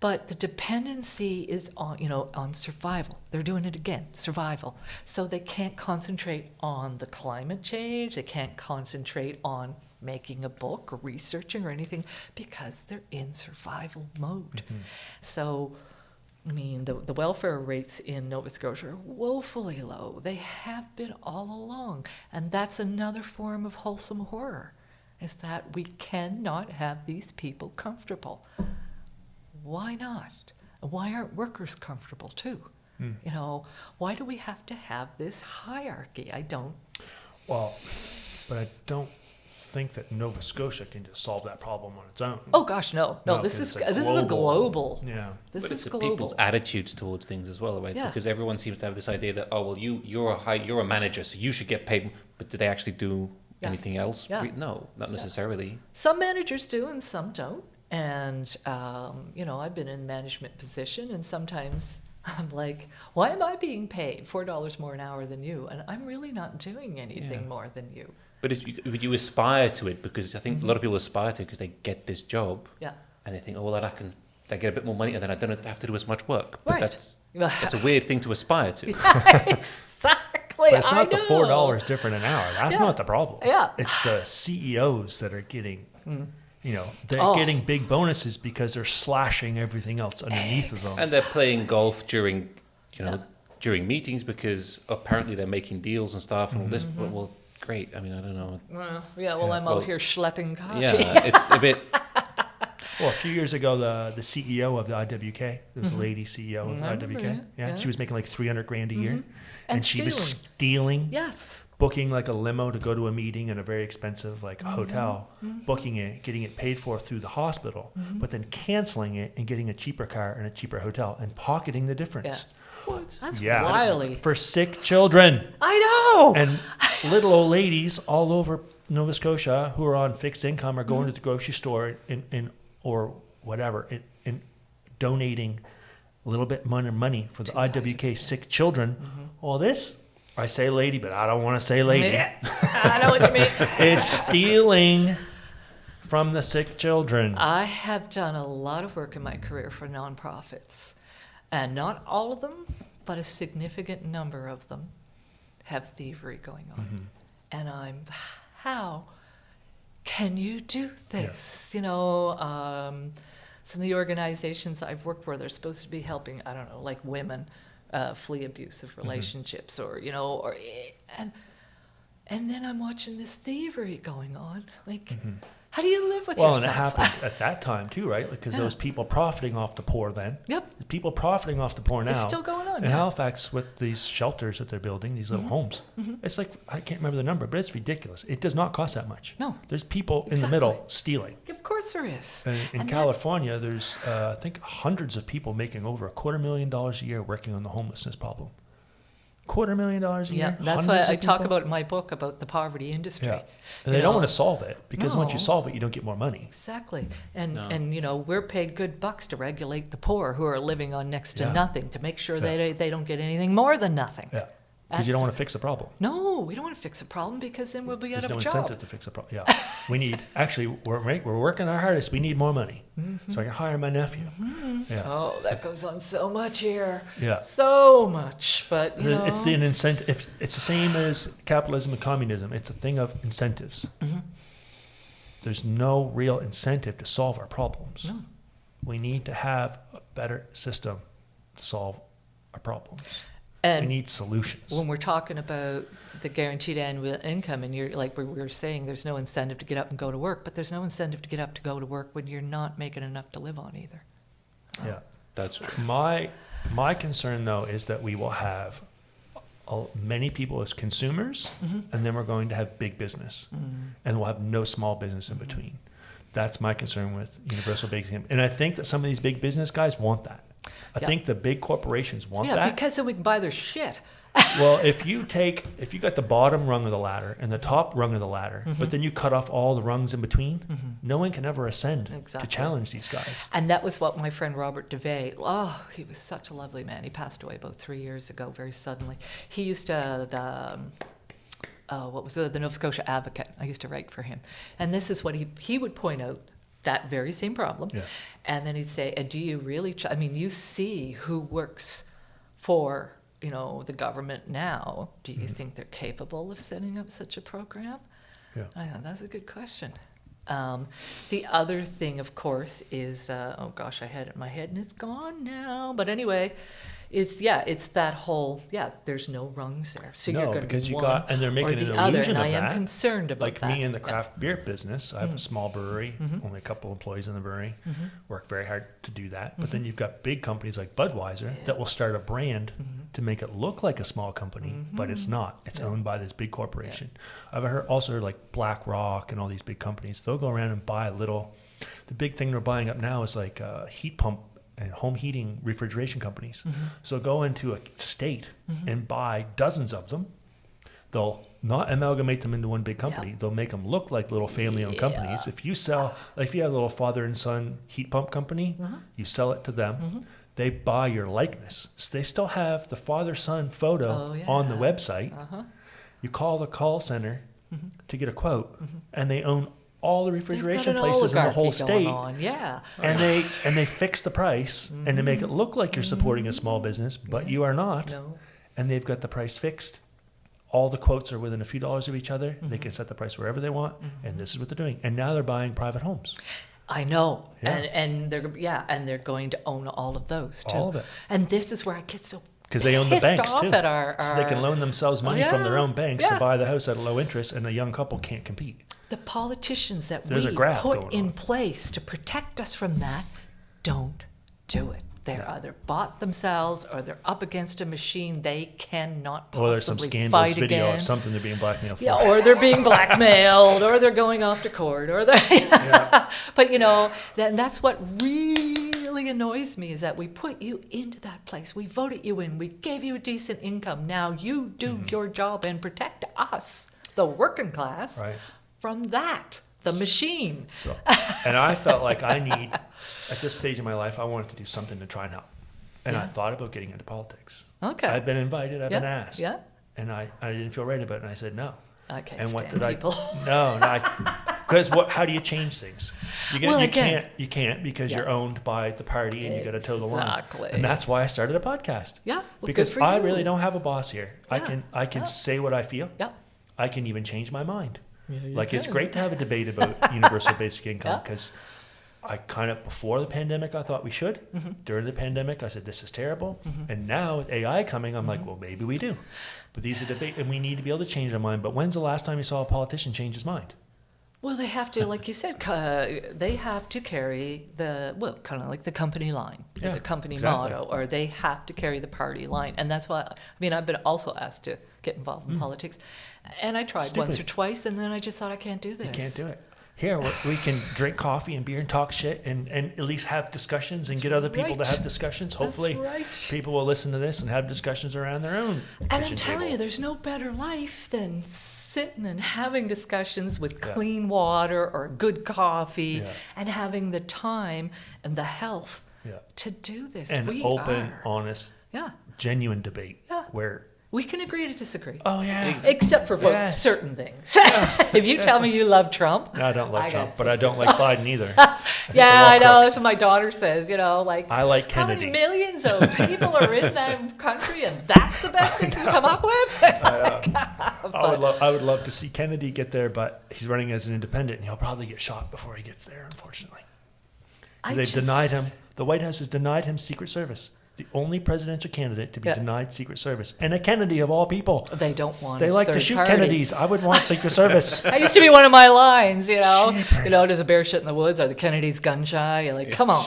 But the dependency is on survival. They're doing it again, survival. So they can't concentrate on the climate change. They can't concentrate on making a book or researching or anything because they're in survival mode. So, I mean, the welfare rates in Nova Scotia are woefully low. They have been all along. And that's another form of wholesome horror, is that we cannot have these people comfortable. Why not? Why aren't workers comfortable too? Why do we have to have this hierarchy? I don't. Well, but I don't think that Nova Scotia can just solve that problem on its own. Oh gosh, no. No, This 'cause is it's a global. Yeah. This But is it's global. people's attitudes towards things as well, right? Yeah. Because everyone seems to have this idea that, oh, well, you're a manager, so you should get paid. But do they actually do Yeah. anything else? Yeah. No, not necessarily. Some managers do and some don't. And, I've been in management position, and sometimes I'm like, why am I being paid $4 more an hour than you? And I'm really not doing anything Yeah. more than you. But you aspire to it because I think a lot of people aspire to it because they get this job Yeah. and they think, oh, well, I get a bit more money and then I don't have to do as much work. But Right. that's a weird thing to aspire to. Exactly. But it's not the I know. $4 different an hour. That's Yeah. not the problem. Yeah. It's the CEOs that are getting, they're Oh. getting big bonuses because they're slashing everything else underneath of them. And they're playing golf during meetings because apparently they're making deals and stuff and all this. But, well, great. I mean, I don't know. I'm Well, out here schlepping coffee. Yeah, it's a bit. Well, a few years ago, the CEO of the IWK, there was a lady CEO of the IWK. Yeah, she was making like $300,000 a year, and she was stealing. Yes. Booking like a limo to go to a meeting in a very expensive hotel, booking it, getting it paid for through the hospital, but then canceling it and getting a cheaper car and a cheaper hotel and pocketing the difference. Yeah. What? That's wily. For sick children. I know. And little old ladies all over Nova Scotia who are on fixed income are going to the grocery store or whatever and donating a little bit money for the IWK sick children. All this. I say lady, but I don't want to say lady. Yeah, I know what you mean. It's stealing from the sick children. I have done a lot of work in my career for nonprofits, and not all of them, but a significant number of them have thievery going on. And how can you do this? Yeah. You know, some of the organizations I've worked for, they're supposed to be helping, I don't know, like women flee abusive relationships, or you know, and then I'm watching this thievery going on. Like, how do you live with yourself? Well, and it happened at that time too, right? Because those people profiting off the poor then. Yep. The people profiting off the poor now. It's still going on. In Halifax, with these shelters that they're building, these little homes, it's like, I can't remember the number, but it's ridiculous. It does not cost that much. No. There's people in the middle stealing. Of course there is. And in California, there's, I think, hundreds of people making over $250,000 a year working on the homelessness problem. $250,000 a year. Yeah, that's why I talk about in my book about the poverty industry. Yeah. And they don't want to solve it, because once you solve it, you don't get more money. Exactly. And you know, we're paid good bucks to regulate the poor who are living on next to nothing, to make sure they don't get anything more than nothing. Yeah. Because you don't want to fix the problem. No, we don't want to fix a problem, because then we'll be out of a job. There's no incentive to fix the problem. Yeah. We need, actually, we're working our hardest. We need more money. So I can hire my nephew. Yeah. Oh, that goes on so much here. Yeah. So much. But, you know. It's an incentive. It's the same as capitalism and communism. It's a thing of incentives. There's no real incentive to solve our problems. No. We need to have a better system to solve our problems. And we need solutions. When we're talking about the guaranteed annual income, and you're like we were saying, there's no incentive to get up and go to work, but there's no incentive to get up to go to work when you're not making enough to live on either. Yeah, that's true. My concern though is that we will have many people as consumers, and then we're going to have big business, and we'll have no small business in between. That's my concern with universal basic income, and I think that some of these big business guys want that. I think the big corporations want that. Yeah, because then we can buy their shit. Well, if you got the bottom rung of the ladder and the top rung of the ladder, but then you cut off all the rungs in between, no one can ever ascend to challenge these guys. And that was what my friend Robert DeVay, he was such a lovely man. He passed away about 3 years ago, very suddenly. He used to, the Nova Scotia Advocate. I used to write for him. And this is what he would point out, that very same problem. Yeah. And then he'd say, do you really, you see who works for, the government now. Do you think they're capable of setting up such a program? Yeah. I thought, that's a good question. The other thing, of course, is, I had it in my head and it's gone now. But anyway, it's that whole, there's no rungs there. So you're going to be one and they're making an illusion other, and of I am that. concerned about like that. Like me in the craft beer business, I have a small brewery, only a couple employees in the brewery, work very hard to do that. But then you've got big companies like Budweiser that will start a brand to make it look like a small company, but it's not. It's owned by this big corporation. I've also heard like BlackRock and all these big companies, they'll go around and buy the big thing they're buying up now is like heat pump and home heating refrigeration companies. So go into a state and buy dozens of them. They'll not amalgamate them into one big company. They'll make them look like little family-owned companies. If you have a little father and son heat pump company, you sell it to them. They buy your likeness. So they still have the father-son photo on the website. You call the call center to get a quote, and they own all the refrigeration places in the whole state. And they fix the price and they make it look like you're supporting a small business, but you are not. No. And they've got the price fixed. All the quotes are within a few dollars of each other. They can set the price wherever they want, and this is what they're doing. And now they're buying private homes. I know, and they're going to own all of those too. All of it. And this is where I get so because they own the banks too, so they can loan themselves money from their own banks to buy the house at a low interest, and a young couple can't compete. The politicians that There's a we graph put going in on. place to protect us from that don't do it. They're either bought themselves or they're up against a machine they cannot possibly Or there's some scandalous fight video again. of something they're being blackmailed for. Yeah, or they're being blackmailed, or they're going off to court, or they're. But that's what really annoys me is that we put you into that place. We voted you in. We gave you a decent income. Now you do your job and protect us, the working class, from that, the machine. So, and I felt like at this stage in my life, I wanted to do something to try and help. And I thought about getting into politics. Okay. I'd been invited, I'd been asked. Yeah. And I didn't feel right about it, and I said no. I can't And what stand did people. No, because how do you change things? You can't because you're owned by the party and you got to toe the line. Exactly. And that's why I started a podcast. Yeah. Well, because good for I you. really don't have a boss here. Yeah. I can say what I feel. Yeah. I can even change my mind. Yeah, It's great to have a debate about universal basic income Yeah. because I kind of, before the pandemic, I thought we should. Mm-hmm. During the pandemic, I said, this is terrible. And now with AI coming, I'm Mm-hmm. like, well, maybe we do. But these are debates, and we need to be able to change our mind. But when's the last time you saw a politician change his mind? Well, they have to, like you said, they have to carry kind of like the company line, or Yeah, the company exactly. motto, or they have to carry the party line. And that's why, I've been also asked to get involved in politics. And I tried once or Stupid. twice, and then I just thought, I can't do this. You can't do it. Here, we can drink coffee and beer and talk shit and at least have discussions and get other people to right. have discussions. Hopefully, That's right. people will listen to this and have discussions around their own And I'm kitchen telling table. you, there's no better life than sitting and having discussions with clean water or good coffee and having the time and the health to do this. And we open, are. honest, Yeah. genuine debate Yeah. where, We can agree to disagree. oh, yeah. Except for certain things. If you tell me you love Trump. No, I don't like I Trump, got but I don't like Biden either. Yeah, I know. crooks. That's what my daughter says, like. I like How Kennedy. many millions of people are in that country and that's the best thing you come up with? I would love to see Kennedy get there, but he's running as an independent, and he'll probably get shot before he gets there, unfortunately. They've denied him. The White House has denied him Secret Service. The only presidential candidate to be denied Secret Service. And a Kennedy of all people. They don't want They a like to third shoot party. Kennedys. I would want Secret Service. That used to be one of my lines, Jeepers. Does a bear shit in the woods? Are the Kennedys gun shy? You're like, come on.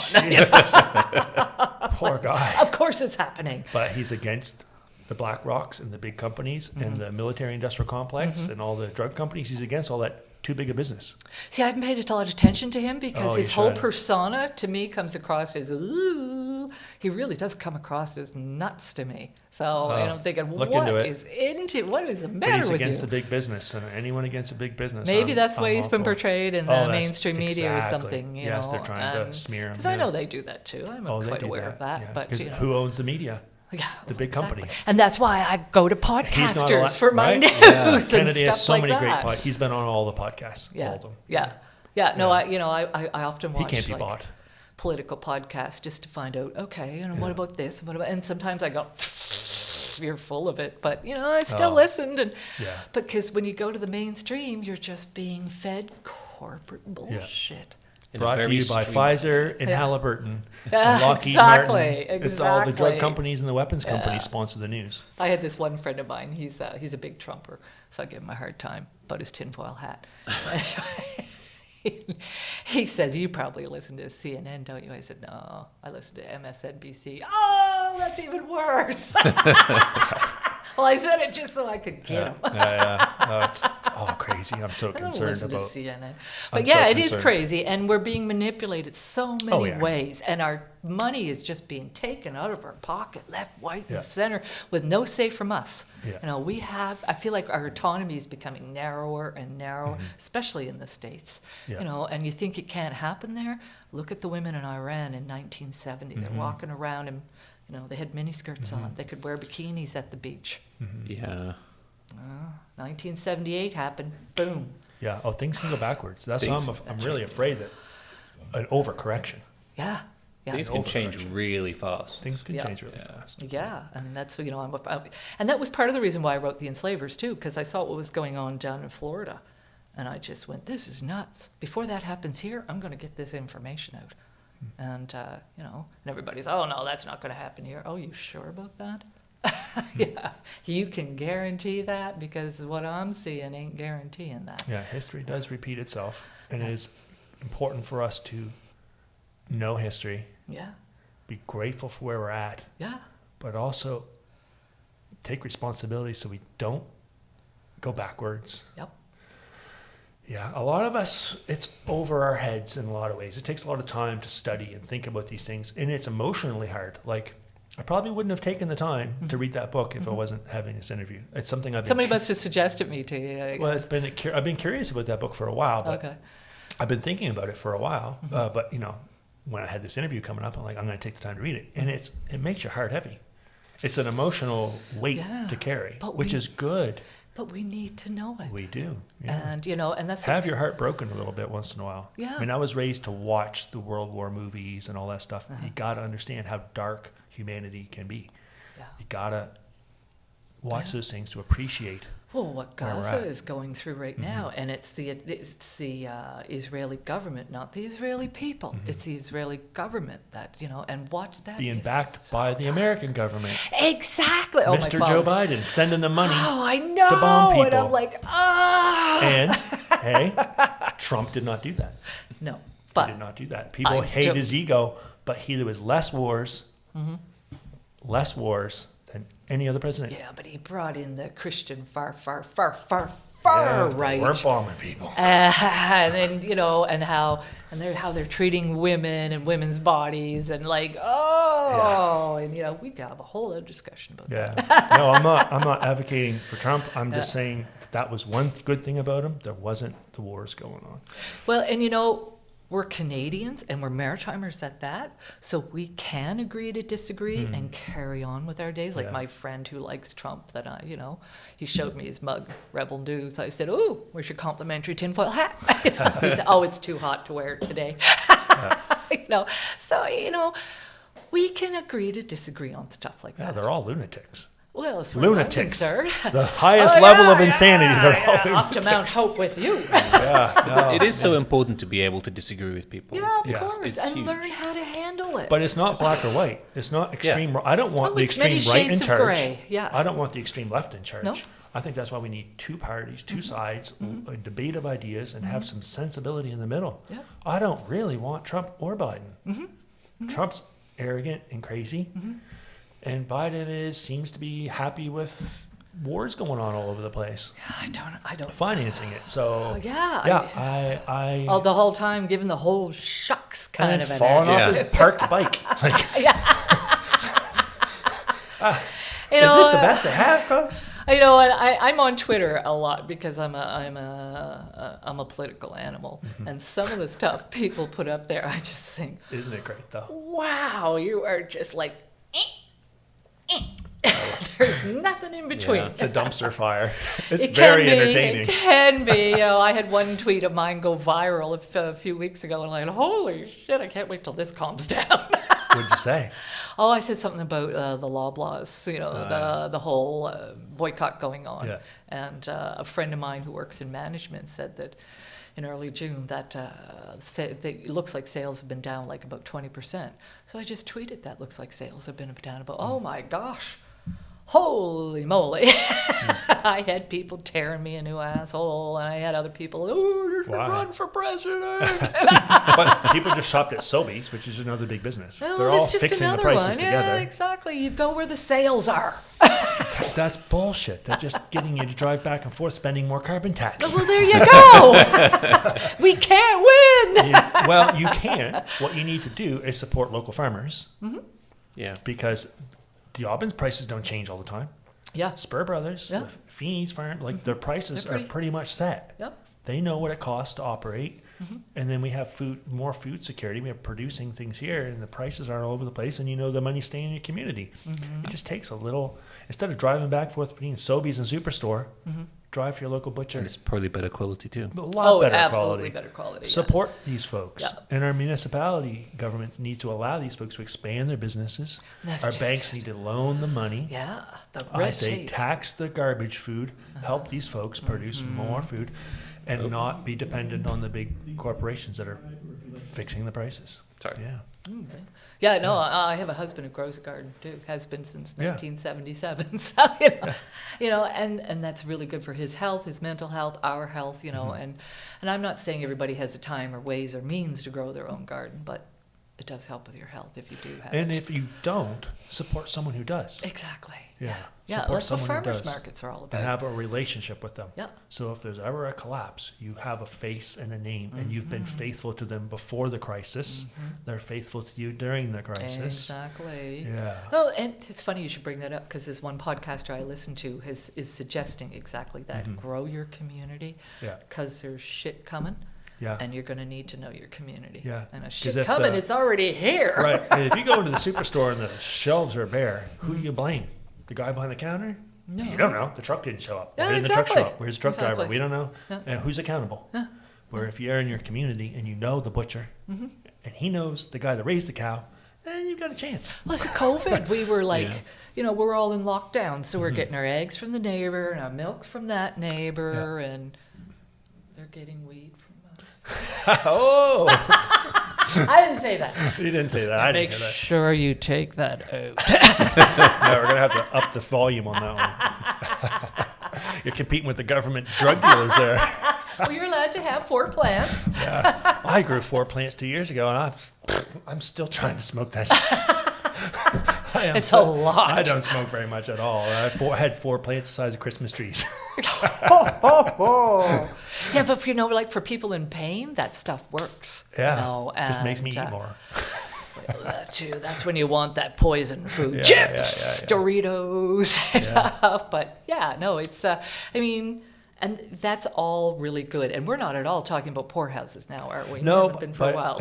Poor guy. Of course it's happening. But he's against the Black Rocks and the big companies and the military-industrial complex and all the drug companies. He's against all that. Too big a business. See, I haven't paid a lot of attention to him because Oh, his you whole should. persona to me comes across as, ooh, he really does come across as nuts to me. So and I'm thinking, look what into it. what is the But matter he's with against you? the big business, and anyone against the big business. Maybe that's the way I'm he's all been for. portrayed in the Oh, that's- mainstream media or exactly. something. Yes, they're trying to smear him. Because I know they do that too. I'm Oh, they quite do aware of that. yeah. But 'Cause who owns the media? Yeah, The big exactly. companies. And that's why I go to He's not podcasters allowed- for my right? news Yeah. and Kennedy stuff has so like many that. great podcasts. He's been on all the podcasts. All of them. Yeah. No, I often watch. He can't be like, bought. political podcasts just to find out. Okay, what about this? And sometimes I go, you're full of it, but I still listened. And because when you go to the mainstream, you're just being fed corporate bullshit. Brought to you by Pfizer and Halliburton Yeah, and Lockheed exactly, Martin. It's all the drug exactly. companies and the weapons companies sponsor the news. I had this one friend of mine. He's a big Trumper, so I give him a hard time about his tinfoil hat. He says, "You probably listen to CNN, don't you?" I said, "No, I listen to MSNBC." Oh, that's even worse. Well, I said it just so I could get him. No, it's all crazy. I'm so I don't concerned listen to about. CNN. I'm But so it is concerned. crazy, and we're being manipulated so many yeah. ways, and our money is just being taken out of our pocket, left, right, Yeah. and center, with no say from us. Yeah. I feel like our autonomy is becoming narrower and narrower, especially in the States. Yeah. And you think it can't happen there? Look at the women in Iran in 1970. They're walking around and, they had miniskirts on. They could wear bikinis at the beach. Yeah. 1978 happened. Boom. Yeah. Oh, things can go backwards. That's why I'm really afraid that an overcorrection. Yeah. Yeah. Things can change really fast. Things can Yeah. change really fast. Yeah, and that's and that was part of the reason why I wrote The Enslavers too, because I saw what was going on down in Florida, and I just went, "This is nuts." Before that happens here, I'm going to get this information out, and and everybody's, "Oh no, that's not going to happen here." Oh, you sure about that? Yeah, you can guarantee that because what I'm seeing ain't guaranteeing that. Yeah, history does repeat itself, and it is important for us to know history, Yeah, be grateful for where we're at, yeah, but also take responsibility so we don't go backwards. yep. Yeah, a lot of us, it's over our heads in a lot of ways. It takes a lot of time to study and think about these things, and it's emotionally hard. Like, I probably wouldn't have taken the time to read that book if I wasn't having this interview. It's something Somebody must have suggested me to you. Well, I've been curious about that book for a while, but Okay. I've been thinking about it for a while. But when I had this interview coming up, I'm like, I'm going to take the time to read it, and it makes your heart heavy. It's an emotional weight Yeah, to carry, but which is good. But we need to know it. We do, yeah. And that's Have your heart broken a little bit once in a while. Yeah. I mean, I was raised to watch the World War movies and all that stuff. You got to understand how dark humanity can be. Yeah. You got to watch those things to appreciate. Well, what where we're Gaza at. is going through right now, and it's the Israeli government, not the Israeli people. It's the Israeli government that and watch that Being is backed so by the dark. American government. Exactly. Oh, Mr. my Joe father. Biden sending them money. Oh, I know. bomb And people. I'm like, ah. And, hey, Trump did not do that. No, He but did not do that. People I hate don't- his ego, but there was less wars than any other president. yeah, but he brought in the Christian far Yeah, they right. weren't bombing people. And then and how they're treating women and women's bodies and and we could have a whole other discussion about that. Yeah. No, I'm not advocating for Trump. I'm just saying that was one good thing about him. There wasn't the wars going on. Well, and we're Canadians and we're Maritimers at that, so we can agree to disagree and carry on with our days. Like Yeah. my friend who likes Trump, that he showed me his mug, Rebel News. I said, "Ooh, where's your complimentary tinfoil hat?" He said, "Oh, it's too hot to wear today." So we can agree to disagree on stuff like Yeah, that. they're all lunatics. Well, as far as I'm Lunatics. concerned. The highest level of insanity. They're all Off to Mount Hope with you. Yeah, It is so important to be able to disagree with people. Yeah, of Yes. course, It's and huge. learn how to handle it. But it's not black or white. It's not extreme. I don't want Oh, the it's many extreme right in shades of charge. gray, yeah. I don't want the extreme left in charge. No. I think that's why we need two parties, two sides, a debate of ideas, and have some sensibility in the middle. Yeah. I don't really want Trump or Biden. Trump's arrogant and crazy, and Biden seems to be happy with wars going on all over the place, I don't. financing it. So Yeah, I the whole time giving the whole shucks kind and of then an falling off attitude. his parked bike. Like, You is know, this the best they have, folks? And I'm on Twitter a lot because I'm a political animal, and some of the stuff people put up there, I just think, Isn't it great though? wow, you are just like, there's nothing in between. Yeah. It's a dumpster fire. It's It very can be, entertaining. It can be. I had one tweet of mine go viral a few weeks ago, and I'm like, holy shit, I can't wait till this calms down. What'd you say? Oh, I said something about the Loblaws, the whole boycott going on. Yeah. And a friend of mine who works in management said that in early June that it looks like sales have been down like about 20%. So I just tweeted that looks like sales have been down about, oh my gosh. Holy moly. I had people tearing me a new asshole, and I had other people, oh, you should Wow. run for president. But people just shopped at Sobeys, which is another big business. Oh, They're that's all just fixing the another prices one. together. Yeah, exactly. You go where the sales are. That's bullshit. They're just getting you to drive back and forth, spending more carbon tax. Well, there you go. We can't win. Well, you can. What you need to do is support local farmers Yeah. because the Auburn's prices don't change all the time. Yeah. Spur Brothers, Yeah. Feeney's Farm, like their prices They're are pretty- pretty much set. Yep. They know what it costs to operate. And then we have more food security. We are producing things here, and the prices aren't all over the place, and the money's staying in your community. It just takes a little, instead of driving back and forth between Sobeys and Superstore, drive to your local butcher. And it's probably better quality too. A lot better absolutely quality. better quality. Support these folks. Yeah. And our municipality governments need to allow these folks to expand their businesses. That's Our just banks it. need to loan the money. Yeah. The I red say tape. tax the garbage food, help these folks produce more food, and not be dependent on the big corporations that are fixing the prices. Sorry. Yeah. Okay. Yeah, no, I have a husband who grows a garden too. Has been since Yeah. 1977. So and that's really good for his health, his mental health, our health. And I'm not saying everybody has the time or ways or means to grow their own garden, but it does help with your health if you do have And it. if you don't, support someone who does. Exactly. Yeah. Yeah, Support that's what someone who farmers does. markets are all about. And have a relationship with them. Yeah. So if there's ever a collapse, you have a face and a name, and you've been faithful to them before the crisis. They're faithful to you during the crisis. Exactly. Yeah. Oh, and it's funny you should bring that up because there's one podcaster I listen to is suggesting exactly that. Grow your community. Yeah. Because there's shit coming. Yeah. And you're going to need to know your community. Yeah. And a 'Cause shit if coming, it's already here. Right. And if you go into the superstore and the shelves are bare, who do you blame? The guy behind the counter? No. You don't know. The truck didn't show up. Yeah, Why didn't the truck exactly. show up? Where's the truck driver? Exactly. We don't know. Yeah. And who's accountable? Yeah. Where if you're in your community and you know the butcher and he knows the guy that raised the cow, then you've got a chance. Well, it's COVID. We were like, Yeah. we're all in lockdown. So we're getting our eggs from the neighbor and our milk from that neighbor. And they're getting weed from us. Oh, I didn't say that. you didn't say that. I Make didn't hear sure you take that out. that. No, we're going to have to up the volume on that one. You're competing with the government drug dealers there. Well, you're allowed to have 4 plants. Yeah. I grew 4 plants 2 years ago, and I'm still trying to smoke that shit. It's a lot. I don't smoke very much at all. I had 4 plants the size of Christmas trees. Yeah, but for people in pain, that stuff works. Yeah, just makes me and, eat more. Well, that too. That's when you want that poison food. Yeah, Chips, yeah. Doritos, Yeah. But yeah, no, it's, and that's all really good. And we're not at all talking about poorhouses now, are we? No, We haven't been for a while.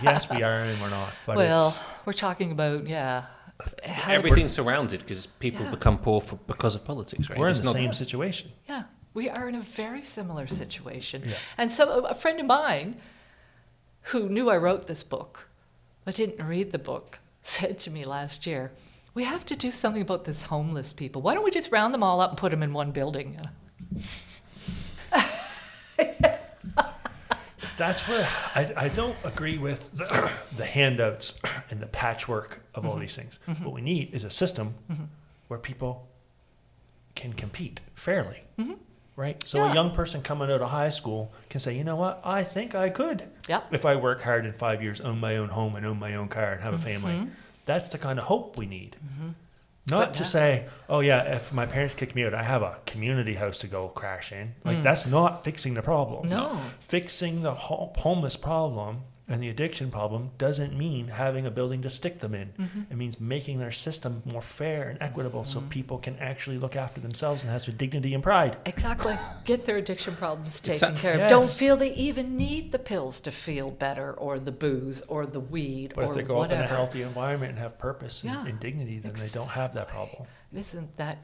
Yes, we are, and we're not. But Well, we're talking about, Everything surrounds it because people become poor because of politics, right? we're in It's the not- same situation. Yeah, we are in a very similar situation. Yeah. And so a friend of mine who knew I wrote this book, but didn't read the book, said to me last year, we have to do something about this homeless people. Why don't we just round them all up and put them in one building? That's where I don't agree with the handouts and the patchwork of all these things. What we need is a system where people can compete fairly, right? So a young person coming out of high school can say, you know what, I think I could, if I work hard in 5 years, own my own home and own my own car and have a family. That's the kind of hope we need. Not to say, oh yeah, if my parents kick me out, I have a community house to go crash in. Like that's not fixing the problem. No. Fixing the homeless problem and the addiction problem doesn't mean having a building to stick them in. It means making their system more fair and equitable so people can actually look after themselves and have some dignity and pride. Exactly. Get their addiction problems taken care of. Yes. Don't feel they even need the pills to feel better or the booze or the weed But or if they grow up in a whatever. healthy environment and have purpose Yeah. and dignity, then they don't have that problem. Isn't that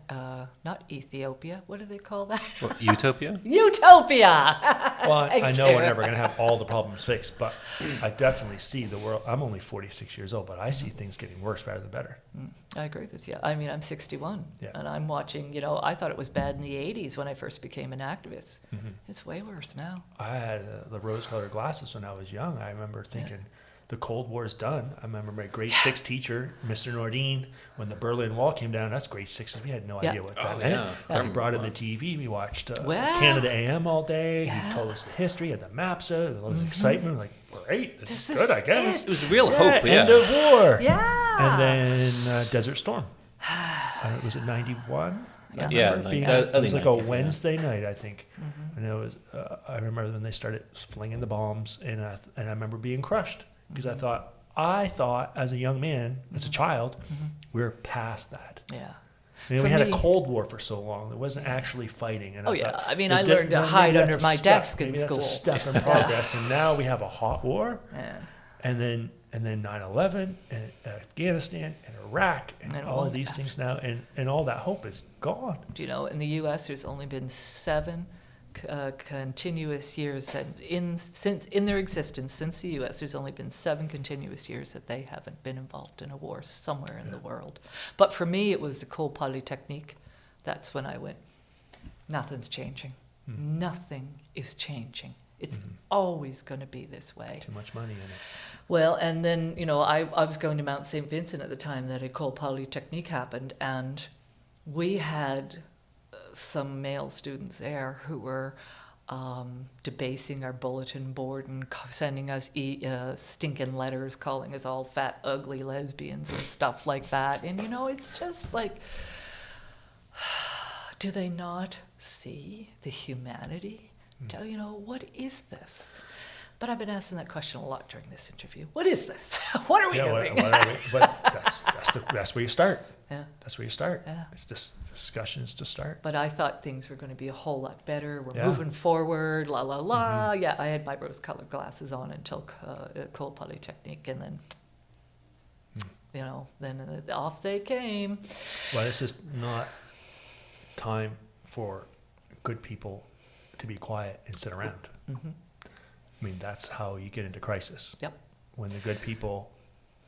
not Ethiopia? What do they call that? What, utopia? Utopia! Well, I know you. we're never going to have all the problems fixed, but I definitely see the world. I'm only 46 years old, but I see things getting worse rather than better. I agree with you. I mean, I'm 61, Yeah. and I'm watching, I thought it was bad in the 80s when I first became an activist. It's way worse now. I had the rose-colored glasses when I was young. I remember thinking, the Cold War's done. I remember my grade 6 teacher, Mr. Nordine, when the Berlin Wall came down. That's grade 6. We had no idea what that meant. yeah. He brought in the TV. We watched Well, Canada AM all day. yeah. He told us the history, had the maps out, all this excitement. Like, great, this is good, I guess. It was real hope, End of war. Yeah. And then Desert Storm. Was it 91? Yeah. Yeah, It was like a 90s, yeah. Wednesday night, I think. And it was. I remember when they started flinging the bombs, and I remember being crushed because I thought as a young man, as a child, we were past that. Yeah. We For had a me- Cold War for so long. There wasn't actually fighting. And Oh, I yeah. thought, I mean, the I di- learned to maybe hide that's under a my step. desk in Maybe that's a school. step in progress. And now we have a hot war, Yeah. and then 9/11, and Afghanistan, and Iraq, and And all all of these that. things now, and all that hope is gone. Do you know, in the U.S., there's only been 7 continuous years that in their existence since the U.S. There's only been 7 continuous years that they haven't been involved in a war somewhere in the world. But for me, it was the École Polytechnique. That's when I went, nothing's changing. Nothing is changing. It's always going to be this way. Too much money in it. Well, and then, I was going to Mount St. Vincent at the time that École Polytechnique happened, and we had some male students there who were debasing our bulletin board and sending us stinking letters calling us all fat, ugly lesbians and stuff like that. And, it's just like, do they not see the humanity? What is this? But I've been asking that question a lot during this interview. What is this? What are we doing? What are we? But that's where you start. Yeah. That's where you start. Yeah. It's just discussions to start. But I thought things were going to be a whole lot better. We're moving forward, la, la, la. Yeah, I had my rose-colored glasses on until École Polytechnique, and then, then off they came. Well, this is not time for good people to be quiet and sit around. Mm-hmm. I mean, that's how you get into crisis. Yep. When the good people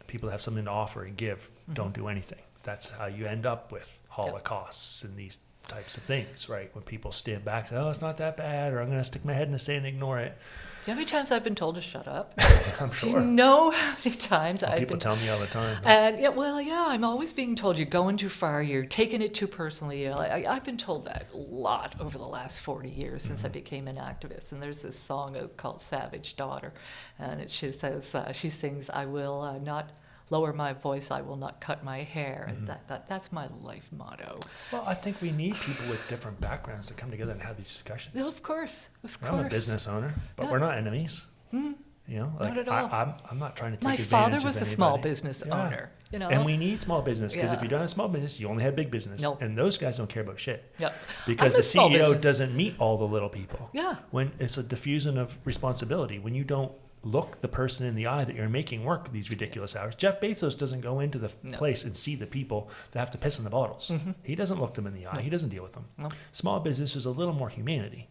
that have something to offer and give, don't do anything. That's how you end up with holocausts and these types of things, right? When people stand back and say, oh, it's not that bad, or I'm going to stick my head in the sand and ignore it. Do you know how many times I've been told to shut up? I'm sure. Do you know how many times I've been... People tell me all the time. And I'm always being told you're going too far, you're taking it too personally. I've been told that a lot over the last 40 years since I became an activist. And there's this song called Savage Daughter. And she says, she sings, I will not lower my voice, I will not cut my hair. And that's my life motto. Well, I think we need people with different backgrounds to come together and have these discussions. Well, of course. I'm a business owner, but we're not enemies. Not at all. I'm not trying to take my advantage of father was anybody. a small business owner. And we need small business, because if you don't have small business, you only have big business. Nope. And those guys don't care about shit. Yep. Because the CEO doesn't meet all the little people. Yeah. When it's a diffusion of responsibility, when you don't look the person in the eye that you're making work these ridiculous hours. Jeff Bezos doesn't go into the place and see the people that have to piss in the bottles. He doesn't look them in the eye. He doesn't deal with them. Small business is a little more humanity.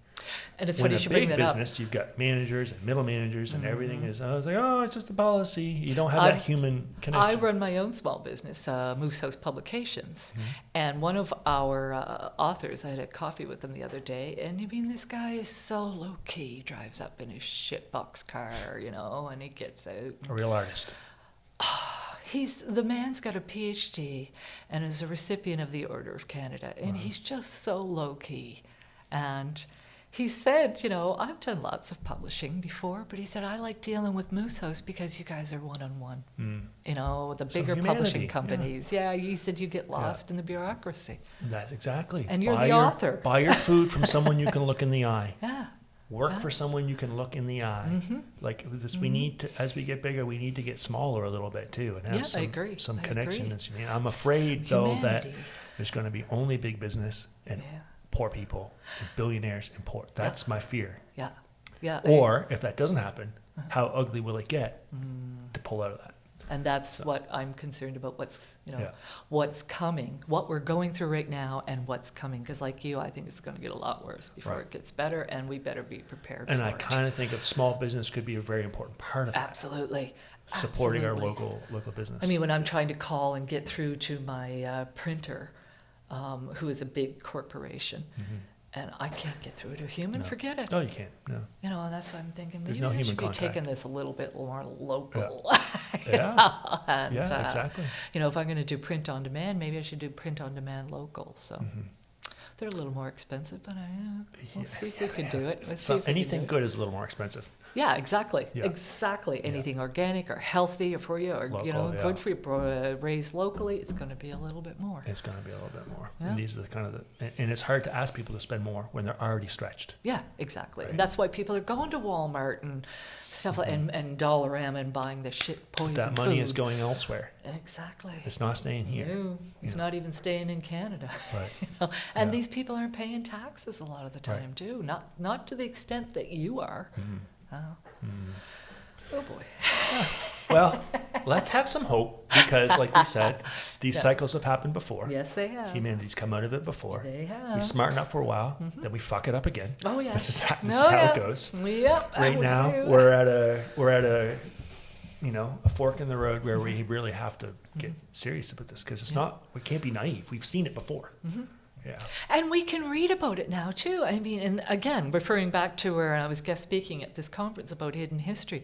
And it's funny you should bring that up. When a big business, you've got managers and middle managers and everything is, I was like, oh, it's just a policy. You don't have that human connection. I run my own small business, Moose House Publications. And one of our authors, I had a coffee with them the other day, and this guy is so low-key. He drives up in his shitbox car, and he gets out. A real artist. The man's got a PhD and is a recipient of the Order of Canada, and he's just so low-key. And he said, I've done lots of publishing before, but he said, I like dealing with Moose House because you guys are one-on-one. The bigger publishing companies. Yeah, he said you get lost in the bureaucracy. That's exactly. And you're the author. Buy your food from someone you can look in the eye. Yeah. Work for someone you can look in the eye. Like this, we need to, as we get bigger, we need to get smaller a little bit too, and have some connection. I'm afraid though that there's going to be only big business and poor people, and billionaires and poor. That's my fear. Yeah, yeah. Or if that doesn't happen, how ugly will it get to pull out of that? And that's what I'm concerned about. What's coming, what we're going through right now, and what's coming. Because like you, I think it's going to get a lot worse before it gets better, and we better be prepared. And for I it. kind of think of small business could be a very important part of that. Absolutely. Supporting our local business. I mean, when I'm trying to call and get through to my printer, who is a big corporation. And I can't get through to a human. Forget it. No, you can't. No. And that's why I'm thinking. There's Maybe no I human should contact. be taking this a little bit more local. Yeah. Exactly. If I'm going to do print on demand, maybe I should do print on demand local. So they're a little more expensive, but we'll see if we can do it. Anything good is a little more expensive. Yeah, exactly. Yeah. Exactly. Anything organic or healthy or for you, or local, good for you, raised locally, it's going to be a little bit more. It's going to be a little bit more. Yeah. And these are and it's hard to ask people to spend more when they're already stretched. Yeah, exactly. Right. And that's why people are going to Walmart and stuff and Dollarama and buying the shit poison food. That money is going elsewhere. Exactly. It's not staying here. No, it's not even staying in Canada. Right. And these people aren't paying taxes a lot of the time too. Not to the extent that you are. Oh boy. Well, let's have some hope, because like we said, these cycles have happened before. Yes, they have. Humanity's come out of it before. They have. We smarten up for a while, then we fuck it up again. Oh yeah. This is how it goes. Yep. Right now, we're at a a fork in the road where we really have to get serious about this, because we can't be naive. We've seen it before. Yeah. And we can read about it now too. I mean, and again, referring back to where I was guest speaking at this conference about hidden history,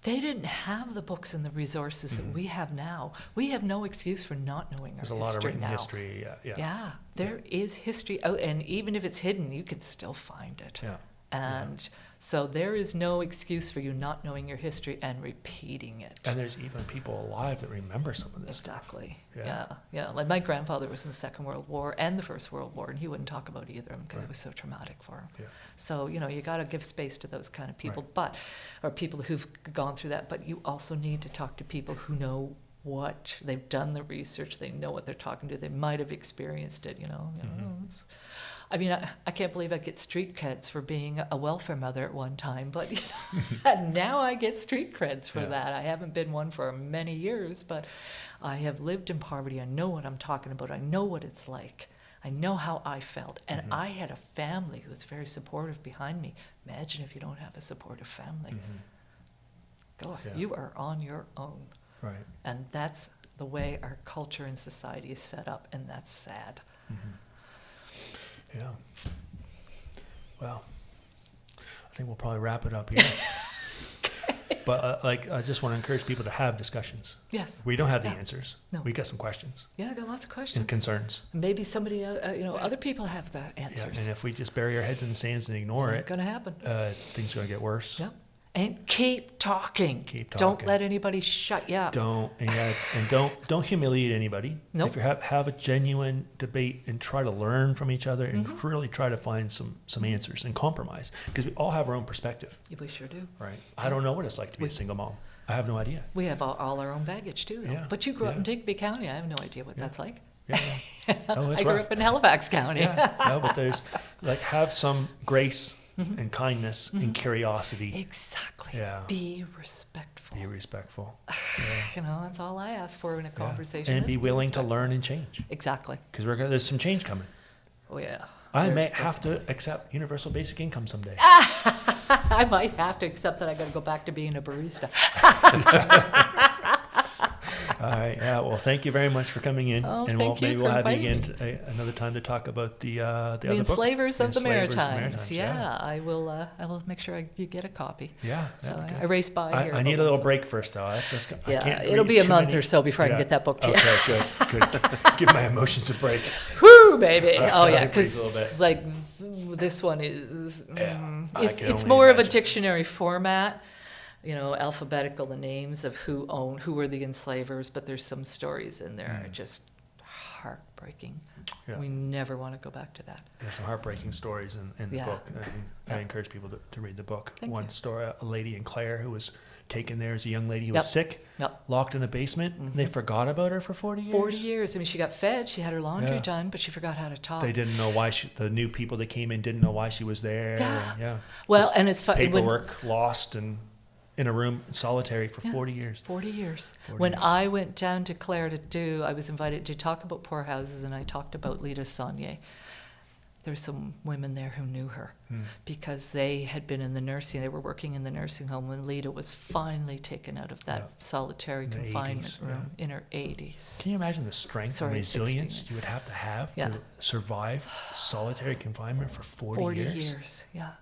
they didn't have the books and the resources that we have now. We have no excuse for not knowing There's our a lot of history written now. history. Yeah. Yeah, there is history out, and even if it's hidden, you can still find it. Yeah. And so there is no excuse for you not knowing your history and repeating it. And there's even people alive that remember some of this Exactly. stuff. Yeah. Like my grandfather was in the Second World War and the First World War, and he wouldn't talk about either of them because it was so traumatic for him. Yeah. So, you got to give space to those kind of people, or people who've gone through that. But you also need to talk to people who know what they've done the research, they know what they're talking to, they might have experienced it. It's, I mean, I can't believe I get street creds for being a welfare mother at one time, but now I get street creds for that. I haven't been one for many years, but I have lived in poverty. I know what I'm talking about. I know what it's like. I know how I felt. And I had a family who was very supportive behind me. Imagine if you don't have a supportive family. You are on your own. Right. And that's the way our culture and society is set up, and that's sad. Yeah. Well, I think we'll probably wrap it up here. But I just want to encourage people to have discussions. Yes. We don't have the answers. No. We got some questions. Yeah, I got lots of questions. And concerns. Maybe somebody, other people have the answers. Yeah, and if we just bury our heads in the sands and ignore it, it's going to happen. things are going to get worse. Yep. And keep talking. Don't let anybody shut you up. Don't humiliate anybody. Nope. If you have a genuine debate and try to learn from each other and really try to find some answers and compromise, because we all have our own perspective. We sure do. Right. I don't know what it's like to be a single mom. I have no idea. We have all our own baggage too, though. Yeah. But you grew up in Digby County. I have no idea what that's like. Yeah. Oh, I grew up in Halifax County. Yeah. No, but there's have some grace and kindness and curiosity. Exactly. Yeah. Be respectful. Be respectful. That's all I ask for in a conversation. And be willing to learn and change. Exactly. Because there's some change coming. Oh yeah. I may have to accept universal basic income someday. I might have to accept that I got to go back to being a barista. All right. Yeah. Well, thank you very much for coming in, and maybe we'll have you again another time to talk about the other book, Enslavers of the Enslavers Maritimes. Yeah, I will make sure you get a copy. Yeah. So I race by here. I need a little break first, though. I can't it'll be a month or so before I can get that book to you. Okay. Good. Give my emotions a break. Whoo, baby! Oh yeah, because this one is it's more of a dictionary format. Alphabetical, the names of who were the enslavers, but there's some stories in there are just heartbreaking. Yeah. We never want to go back to that. There's some heartbreaking stories in the book. I encourage people to read the book. One story, a lady in Clare who was taken there as a young lady who was sick, locked in a basement. They forgot about her for 40 years. 40 years. I mean, she got fed, she had her laundry done, but she forgot how to talk. They didn't know why the new people that came in didn't know why she was there. Yeah. Well, and it's funny. Paperwork lost and in a room solitary for 40 years. 40 years. When I went down to Clare I was invited to talk about poorhouses, and I talked about Lita Saunier. There's some women there who knew her because they had been in the they were working in the nursing home when Lita was finally taken out of that solitary confinement room in her 80s. Can you imagine the strength and resilience you would have to survive solitary confinement for 40 years? 40 years, yeah.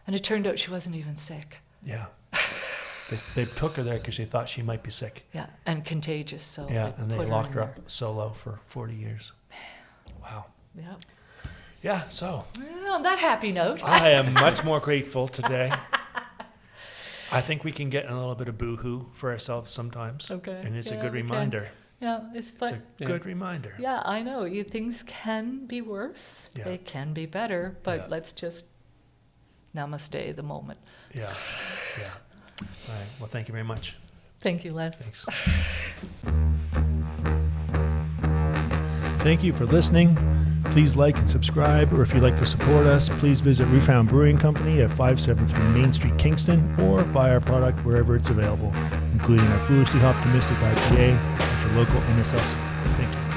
And it turned out she wasn't even sick. Yeah. They took her there because they thought she might be sick. Yeah, and contagious. So and they locked her up solo for 40 years. Wow. Yeah. Yeah, so. Well, on that happy note. I am much more grateful today. I think we can get in a little bit of boo-hoo for ourselves sometimes. Okay. And it's a good reminder. Yeah, it's a good reminder. Yeah, I know. Things can be worse. Yeah. They can be better, but let's just namaste the moment. Yeah. All right. Well, thank you very much. Thank you, Les. Thanks. Thank you for listening. Please like and subscribe, or if you'd like to support us, please visit Refound Brewing Company at 573 Main Street, Kingston, or buy our product wherever it's available, including our Foolishly Optimistic IPA at your local NSS. Thank you.